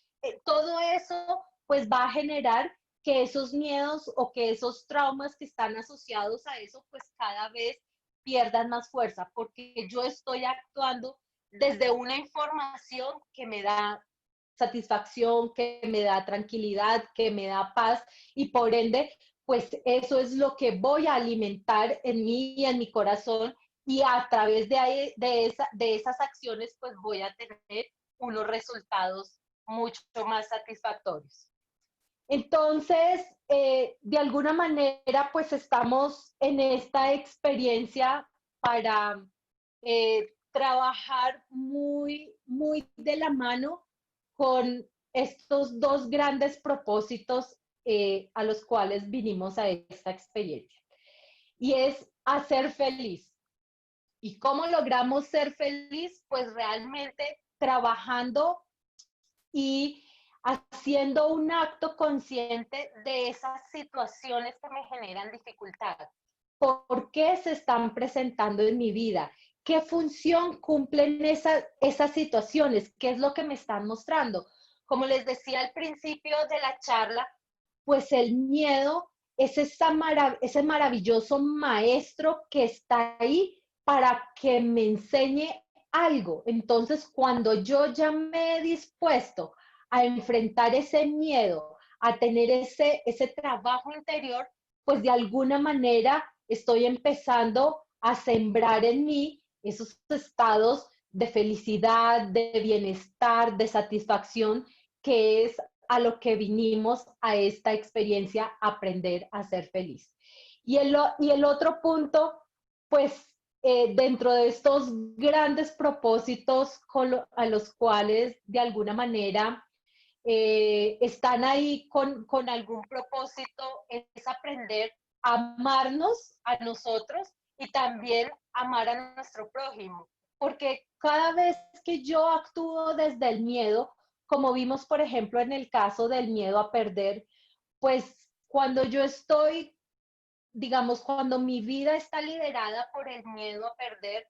Todo eso pues va a generar que esos miedos o que esos traumas que están asociados a eso pues cada vez pierdan más fuerza, porque yo estoy actuando desde una información que me da satisfacción, que me da tranquilidad, que me da paz y por ende, pues eso es lo que voy a alimentar en mí y en mi corazón y a través de esas acciones pues voy a tener unos resultados mucho más satisfactorios. Entonces, de alguna manera, pues estamos en esta experiencia para trabajar muy de la mano con estos dos grandes propósitos a los cuales vinimos a esta experiencia. Y es hacer feliz. ¿Y cómo logramos ser feliz? Pues realmente trabajando y haciendo un acto consciente de esas situaciones que me generan dificultad. ¿Por qué se están presentando en mi vida? ¿Qué función cumplen esas situaciones? ¿Qué es lo que me están mostrando? Como les decía al principio de la charla, pues el miedo es ese maravilloso maestro que está ahí para que me enseñe algo. Entonces, cuando yo ya me he dispuesto a enfrentar ese miedo, a tener ese trabajo interior, pues de alguna manera estoy empezando a sembrar en mí esos estados de felicidad, de bienestar, de satisfacción, que es a lo que vinimos a esta experiencia, aprender a ser feliz. Y el otro punto, pues dentro de estos grandes propósitos a los cuales de alguna manera están ahí con algún propósito, es aprender a amarnos a nosotros y también amar a nuestro prójimo. Porque cada vez que yo actúo desde el miedo, como vimos, por ejemplo, en el caso del miedo a perder, pues cuando yo estoy, digamos, cuando mi vida está liderada por el miedo a perder,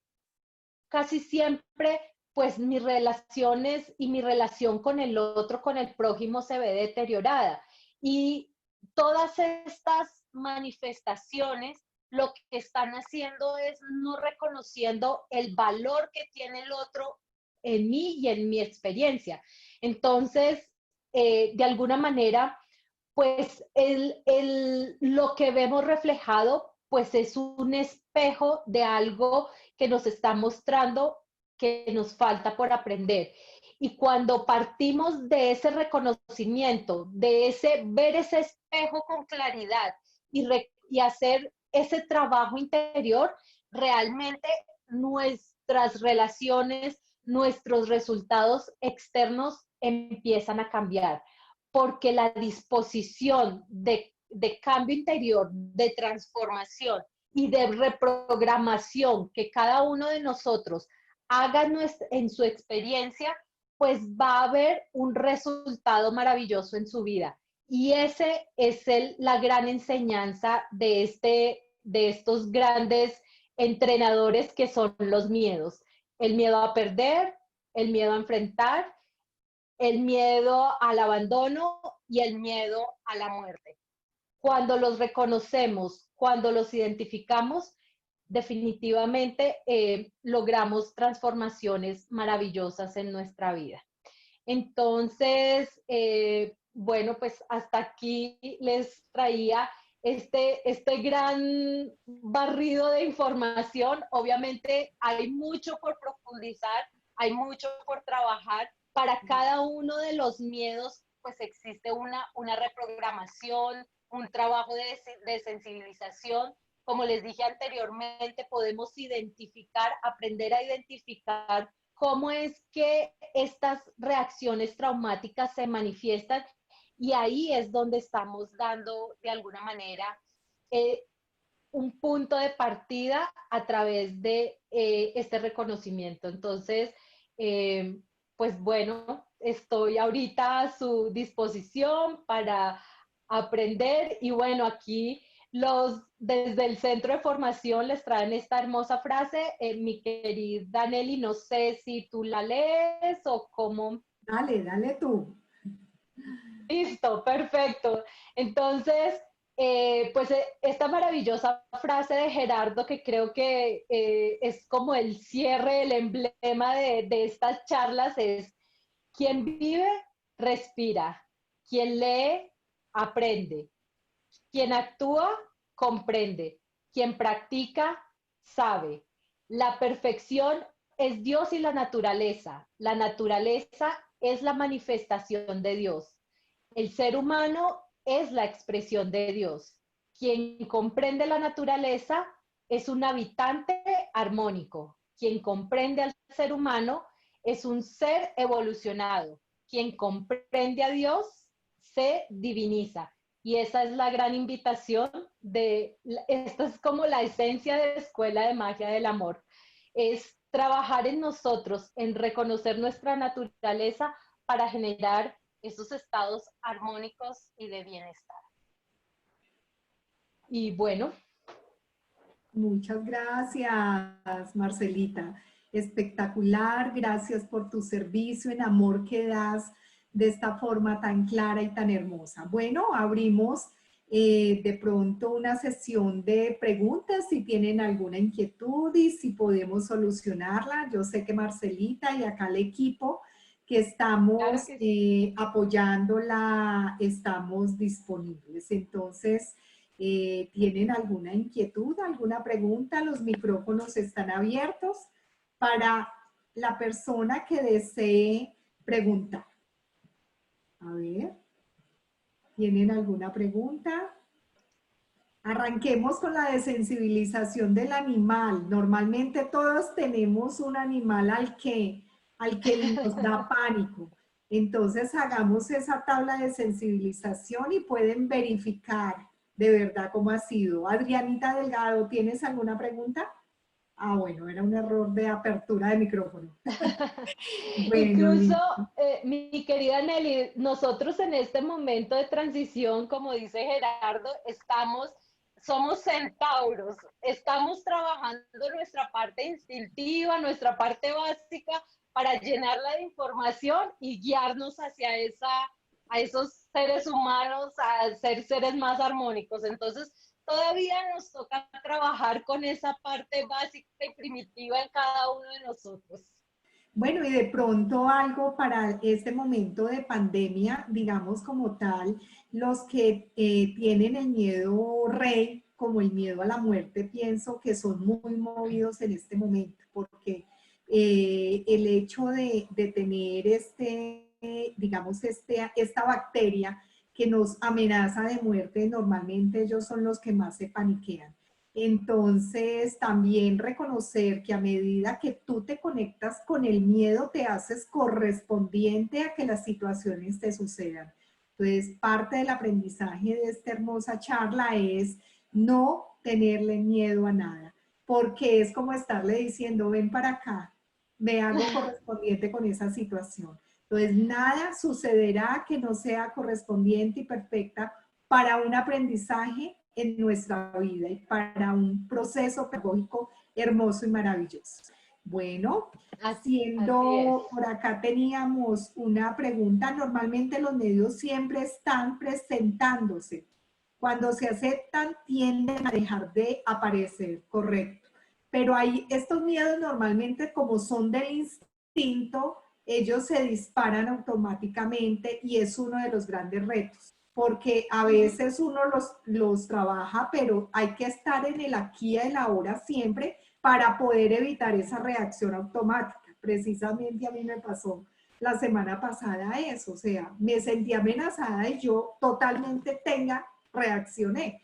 casi siempre, pues mis relaciones y mi relación con el otro, con el prójimo, se ve deteriorada. Y todas estas manifestaciones lo que están haciendo es no reconociendo el valor que tiene el otro en mí y en mi experiencia. Entonces, de alguna manera, pues lo que vemos reflejado, pues es un espejo de algo que nos está mostrando que nos falta por aprender. Y cuando partimos de ese reconocimiento, de ver ese espejo con claridad y hacer ese trabajo interior, realmente nuestras relaciones, nuestros resultados externos empiezan a cambiar porque la disposición de cambio interior, de transformación y de reprogramación que cada uno de nosotros haga en su experiencia, pues va a haber un resultado maravilloso en su vida. Y ese es la gran enseñanza de estos grandes entrenadores que son los miedos. El miedo a perder, el miedo a enfrentar, el miedo al abandono y el miedo a la muerte. Cuando los reconocemos, cuando los identificamos, definitivamente logramos transformaciones maravillosas en nuestra vida. Entonces, bueno, pues hasta aquí les traía este gran barrido de información. Obviamente hay mucho por profundizar, hay mucho por trabajar. Para cada uno de los miedos, pues existe una reprogramación, un trabajo de sensibilización como les dije anteriormente, podemos identificar, aprender a identificar cómo es que estas reacciones traumáticas se manifiestan y ahí es donde estamos dando de alguna manera eh, un punto de partida a través de este reconocimiento. Entonces, pues bueno, estoy ahorita a su disposición para aprender y bueno, aquí desde el centro de formación les traen esta hermosa frase. Mi querida Nelly, no sé si tú la lees o cómo. Dale, dale tú. Listo, perfecto. Entonces, pues esta maravillosa frase de Gerardo, que creo que es como el cierre, el emblema de estas charlas, es: quien vive, respira; quien lee, aprende; quien actúa, comprende; quien practica, sabe. La perfección es Dios y la naturaleza. La naturaleza es la manifestación de Dios. El ser humano es la expresión de Dios. Quien comprende la naturaleza es un habitante armónico. Quien comprende al ser humano es un ser evolucionado. Quien comprende a Dios se diviniza. Y esa es la gran invitación esta es como la esencia de la Escuela de Magia del Amor. Es trabajar en nosotros, en reconocer nuestra naturaleza para generar esos estados armónicos y de bienestar. Y bueno. Muchas gracias, Marcelita. Espectacular, gracias por tu servicio en amor que das de esta forma tan clara y tan hermosa. Bueno, abrimos de pronto una sesión de preguntas si tienen alguna inquietud y si podemos solucionarla. Yo sé que Marcelita y acá el equipo que Claro estamos que sí. apoyándola, estamos disponibles. Entonces, ¿tienen alguna inquietud, alguna pregunta? Los micrófonos están abiertos para la persona que desee preguntar. A ver, ¿tienen alguna pregunta? Arranquemos con la desensibilización del animal. Normalmente todos tenemos un animal al que nos da pánico. Entonces hagamos esa tabla de sensibilización y pueden verificar de verdad cómo ha sido. Adrianita Delgado, ¿tienes alguna pregunta? Ah, bueno, era un error de apertura de micrófono. Bueno, Incluso, listo. mi querida Nelly, nosotros en este momento de transición, como dice Gerardo, somos centauros, estamos trabajando nuestra parte instintiva, nuestra parte básica para llenarla de información y guiarnos a esos seres humanos, a ser seres más armónicos. Entonces, todavía nos toca trabajar con esa parte básica y primitiva en cada uno de nosotros. Bueno, y de pronto algo para este momento de pandemia, digamos como tal, los que tienen el miedo rey, como el miedo a la muerte, pienso que son muy movidos en este momento, porque el hecho de tener digamos, esta bacteria que nos amenaza de muerte, normalmente ellos son los que más se paniquean. Entonces, también reconocer que a medida que tú te conectas con el miedo, te haces correspondiente a que las situaciones te sucedan. Entonces, parte del aprendizaje de esta hermosa charla es no tenerle miedo a nada, porque es como estarle diciendo, ven para acá, me hago correspondiente con esa situación. Entonces, nada sucederá que no sea correspondiente y perfecta para un aprendizaje en nuestra vida y para un proceso pedagógico hermoso y maravilloso. Bueno, Así es. siendo por acá teníamos una pregunta, normalmente los medios siempre están presentándose. Cuando se aceptan tienden a dejar de aparecer, correcto. Pero hay estos miedos normalmente como son del instinto, ellos se disparan automáticamente y es uno de los grandes retos porque a veces uno los trabaja, pero hay que estar en el aquí y el ahora siempre para poder evitar esa reacción automática. Precisamente a mí me pasó la semana pasada eso, o sea, me sentí amenazada y yo totalmente reaccioné.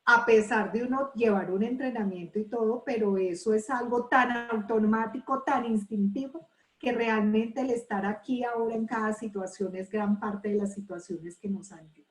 a pesar de uno llevar un entrenamiento y todo, pero eso es algo tan automático, tan instintivo, que realmente el estar aquí ahora en cada situación es gran parte de las situaciones que nos ayudan.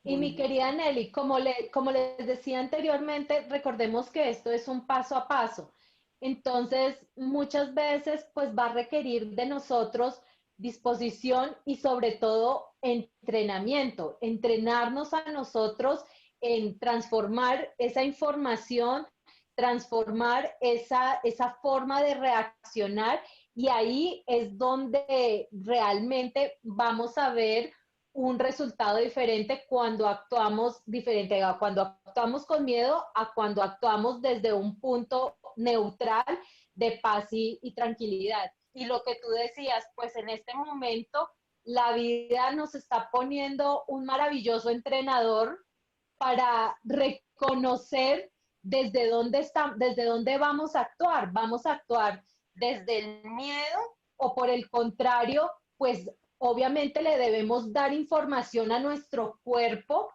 Y mi Bueno, querida Nelly, como les decía anteriormente, recordemos que esto es un paso a paso. Entonces, muchas veces, pues va a requerir de nosotros disposición y sobre todo entrenamiento, entrenarnos a nosotros en transformar esa información, transformar esa forma de reaccionar y ahí es donde realmente vamos a ver un resultado diferente cuando actuamos diferente, cuando actuamos con miedo a cuando actuamos desde un punto neutral de paz y tranquilidad. Y lo que tú decías, pues en este momento la vida nos está poniendo un maravilloso entrenador para reconocer desde dónde vamos a actuar. Vamos a actuar desde el miedo o por el contrario, pues obviamente le debemos dar información a nuestro cuerpo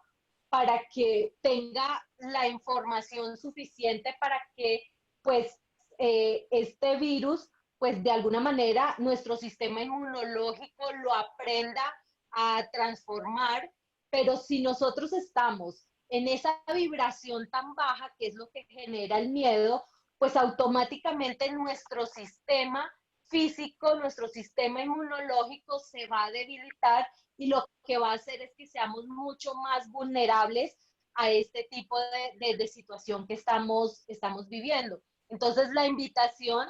para que tenga la información suficiente para que pues este virus pues de alguna manera nuestro sistema inmunológico lo aprenda a transformar, pero si nosotros estamos en esa vibración tan baja que es lo que genera el miedo, pues automáticamente nuestro sistema físico, nuestro sistema inmunológico se va a debilitar y lo que va a hacer es que seamos mucho más vulnerables a este tipo de situación que estamos viviendo. Entonces la invitación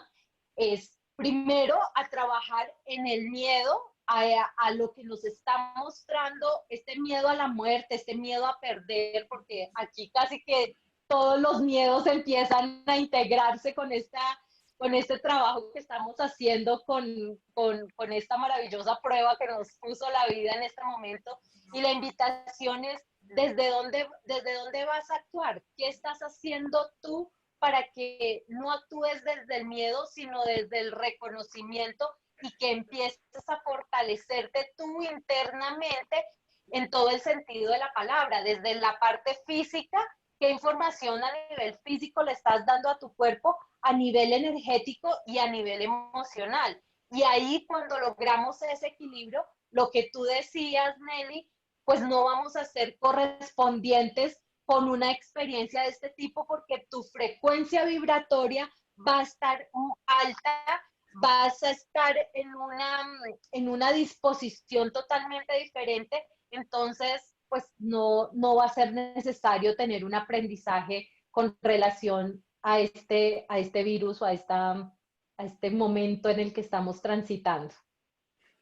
es primero a trabajar en el miedo, a lo que nos está mostrando este miedo a la muerte, este miedo a perder, porque aquí casi que todos los miedos empiezan a integrarse con este trabajo que estamos haciendo con esta maravillosa prueba que nos puso la vida en este momento. Y la invitación es desde dónde vas a actuar, qué estás haciendo tú para que no actúes desde el miedo, sino desde el reconocimiento y que empieces a fortalecerte tú internamente en todo el sentido de la palabra, desde la parte física, qué información a nivel físico le estás dando a tu cuerpo, a nivel energético y a nivel emocional. Y ahí cuando logramos ese equilibrio, lo que tú decías, Nelly, pues no vamos a ser correspondientes con una experiencia de este tipo porque tu frecuencia vibratoria va a estar alta, vas a estar en una disposición totalmente diferente, entonces pues no va a ser necesario tener un aprendizaje con relación a este virus o a este momento en el que estamos transitando.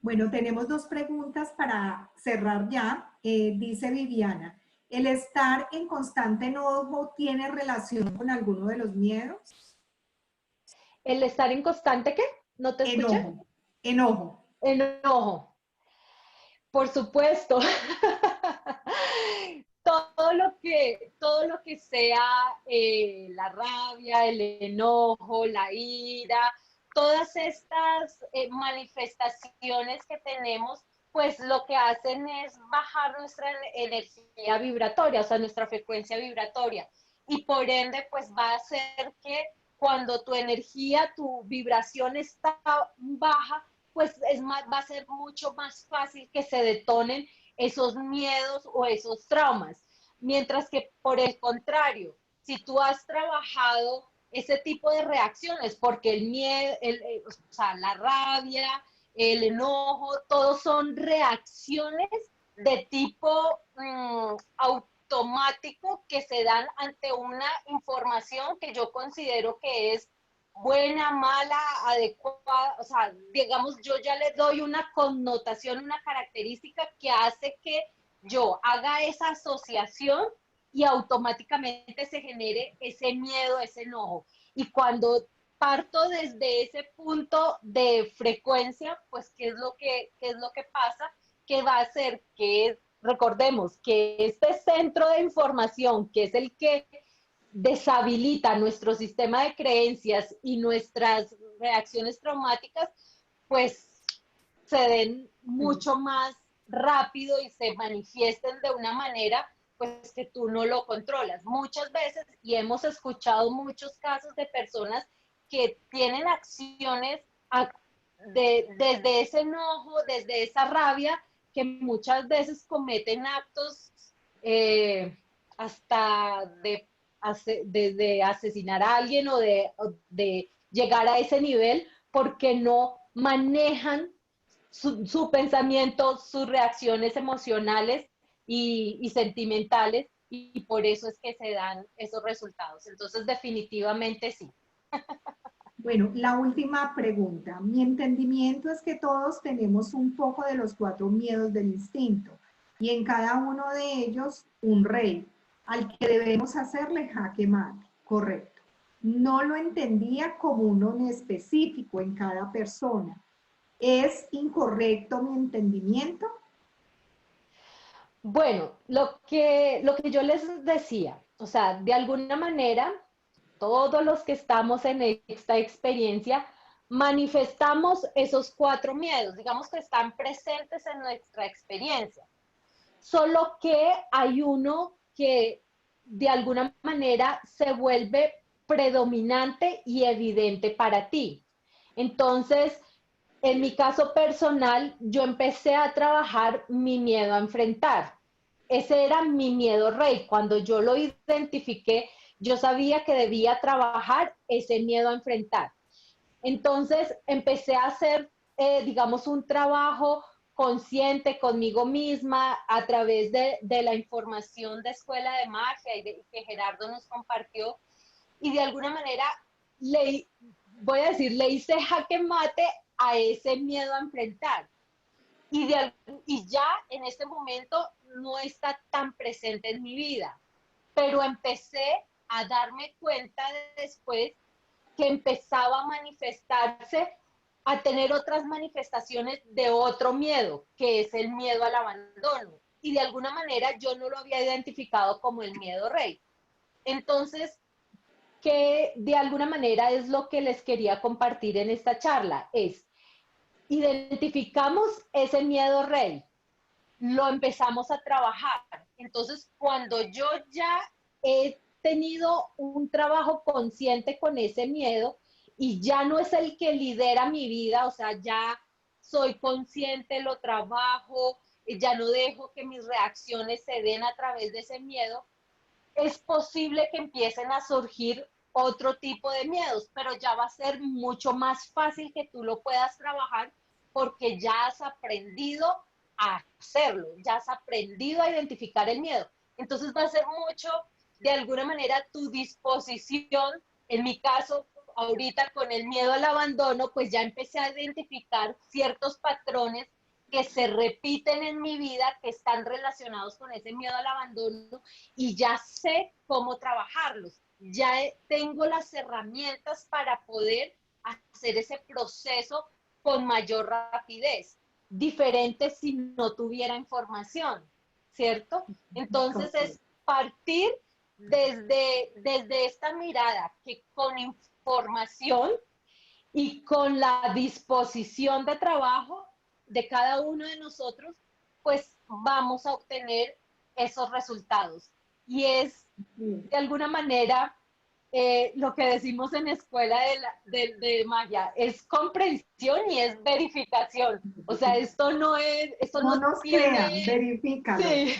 bueno, tenemos dos preguntas para cerrar ya. Dice Viviana, ¿el estar en constante enojo tiene relación con alguno de los miedos? El estar en constante, ¿qué? ¿No te escuché? Enojo, enojo. Enojo. Por supuesto. Todo lo que sea la rabia, el enojo, la ira, todas estas manifestaciones que tenemos, pues lo que hacen es bajar nuestra energía vibratoria, o sea, nuestra frecuencia vibratoria. Y por ende, pues va a hacer que cuando tu energía, tu vibración está baja, pues va a ser mucho más fácil que se detonen esos miedos o esos traumas. Mientras que por el contrario, si tú has trabajado ese tipo de reacciones, porque el miedo, o sea, la rabia, el enojo, todos son reacciones de tipo automático que se dan ante una información que yo considero que es buena, mala, adecuada, o sea, digamos, yo ya le doy una connotación, una característica que hace que yo haga esa asociación y automáticamente se genere ese miedo, ese enojo. Y cuando parto desde ese punto de frecuencia, pues, qué es lo que pasa? Que va a hacer que, recordemos, que este centro de información, que es el que deshabilita nuestro sistema de creencias y nuestras reacciones traumáticas, pues se den mucho más rápido y se manifiesten de una manera pues que tú no lo controlas. Muchas veces, y hemos escuchado muchos casos de personas que tienen acciones desde ese enojo, desde esa rabia, que muchas veces cometen actos hasta de asesinar a alguien o de llegar a ese nivel porque no manejan su pensamiento, sus reacciones emocionales y sentimentales, y por eso es que se dan esos resultados. Entonces, definitivamente sí. Bueno, la última pregunta. Mi entendimiento es que todos tenemos un poco de los 4 miedos del instinto y en cada uno de ellos un rey al que debemos hacerle jaque mate. Correcto. No lo entendía como uno en específico en cada persona. ¿Es incorrecto mi entendimiento? Bueno, lo que yo les decía, o sea, de alguna manera, todos los que estamos en esta experiencia manifestamos esos 4 miedos, digamos que están presentes en nuestra experiencia, solo que hay uno que de alguna manera se vuelve predominante y evidente para ti. Entonces, en mi caso personal, yo empecé a trabajar mi miedo a enfrentar. Ese era mi miedo rey. Cuando yo lo identifiqué, yo sabía que debía trabajar ese miedo a enfrentar. Entonces empecé a hacer, digamos, un trabajo consciente conmigo misma a través de la información de Escuela de Magia que Gerardo nos compartió. Y de alguna manera, le, voy a decir, le hice jaque mate a ese miedo a enfrentar. Y ya en este momento no está tan presente en mi vida, pero empecé a darme cuenta después que empezaba a manifestarse, a tener otras manifestaciones de otro miedo, que es el miedo al abandono. Y de alguna manera yo no lo había identificado como el miedo rey. Entonces, que de alguna manera es lo que les quería compartir en esta charla, es identificamos ese miedo rey, lo empezamos a trabajar. Entonces, cuando yo ya he tenido un trabajo consciente con ese miedo y ya no es el que lidera mi vida, o sea, ya soy consciente, lo trabajo, ya no dejo que mis reacciones se den a través de ese miedo, es posible que empiecen a surgir otro tipo de miedos, pero ya va a ser mucho más fácil que tú lo puedas trabajar porque ya has aprendido a hacerlo, ya has aprendido a identificar el miedo. Entonces va a ser mucho, de alguna manera, tu disposición. En mi caso, ahorita con el miedo al abandono, pues ya empecé a identificar ciertos patrones que se repiten en mi vida, que están relacionados con ese miedo al abandono, y ya sé cómo trabajarlos. Ya tengo las herramientas para poder hacer ese proceso con mayor rapidez, diferente si no tuviera información, ¿cierto? Entonces es partir desde esta mirada que con información y con la disposición de trabajo de cada uno de nosotros, pues vamos a obtener esos resultados. Y es de alguna manera lo que decimos en escuela de magia, es comprensión y es verificación. O sea, esto No no nos crean, tiene, verifícalo. sí,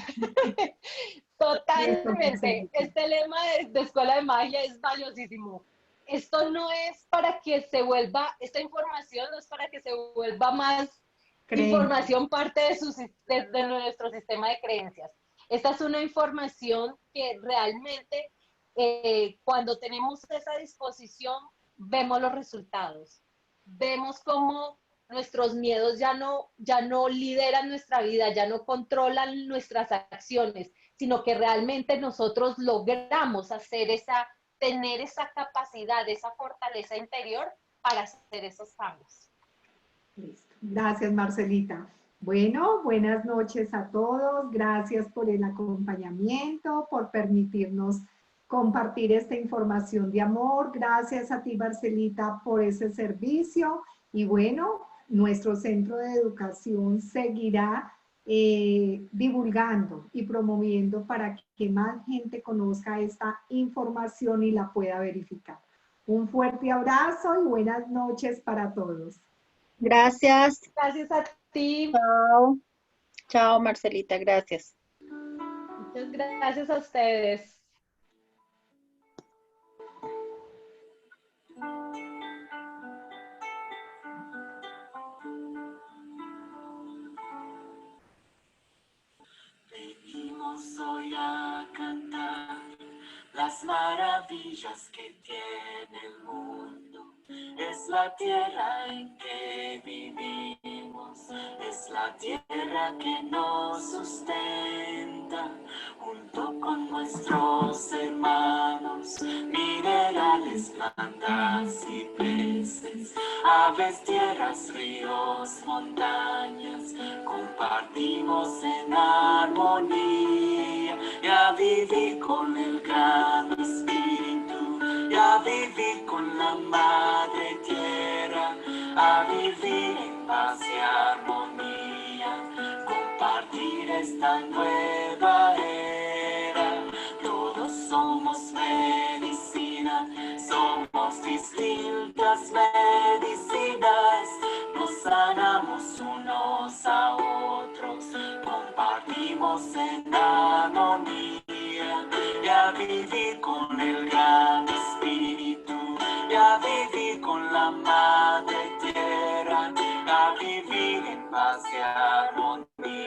Eso, totalmente. Marcelita. Este lema de escuela de magia es valiosísimo. Esto no es para que se vuelva, esta información no es para que se vuelva más Creencia. información parte de nuestro sistema de creencias. Esta es una información que realmente cuando tenemos esa disposición vemos los resultados, vemos cómo nuestros miedos ya no lideran nuestra vida, ya no controlan nuestras acciones, sino que realmente nosotros logramos tener esa capacidad, esa fortaleza interior para hacer esos cambios. Listo. Gracias, Marcelita. Bueno, buenas noches a todos. Gracias por el acompañamiento, por permitirnos compartir esta información de amor. Gracias a ti, Marcelita, por ese servicio. Y bueno, nuestro centro de educación seguirá divulgando y promoviendo para que más gente conozca esta información y la pueda verificar. Un fuerte abrazo y buenas noches para todos. Gracias. Gracias a ti. Chao. Chao, Marcelita, gracias. Muchas gracias a ustedes. Venimos hoy a cantar las maravillas que tiene el mundo. Es la tierra en que vivimos, es la tierra que nos sustenta, junto con nuestros hermanos, minerales, plantas y peces, aves, tierras, ríos, montañas, compartimos en armonía y a vivir con el gran espíritu, y a vivir con la madre tierra, a vivir en paz y armonía, compartir esta nueva era. Todos somos medicina, somos distintas medicinas, nos sanamos unos a otros, compartimos en armonía y a vivir con el gran espíritu, y a vivir con la madre tierra, a vivir en paz y armonía.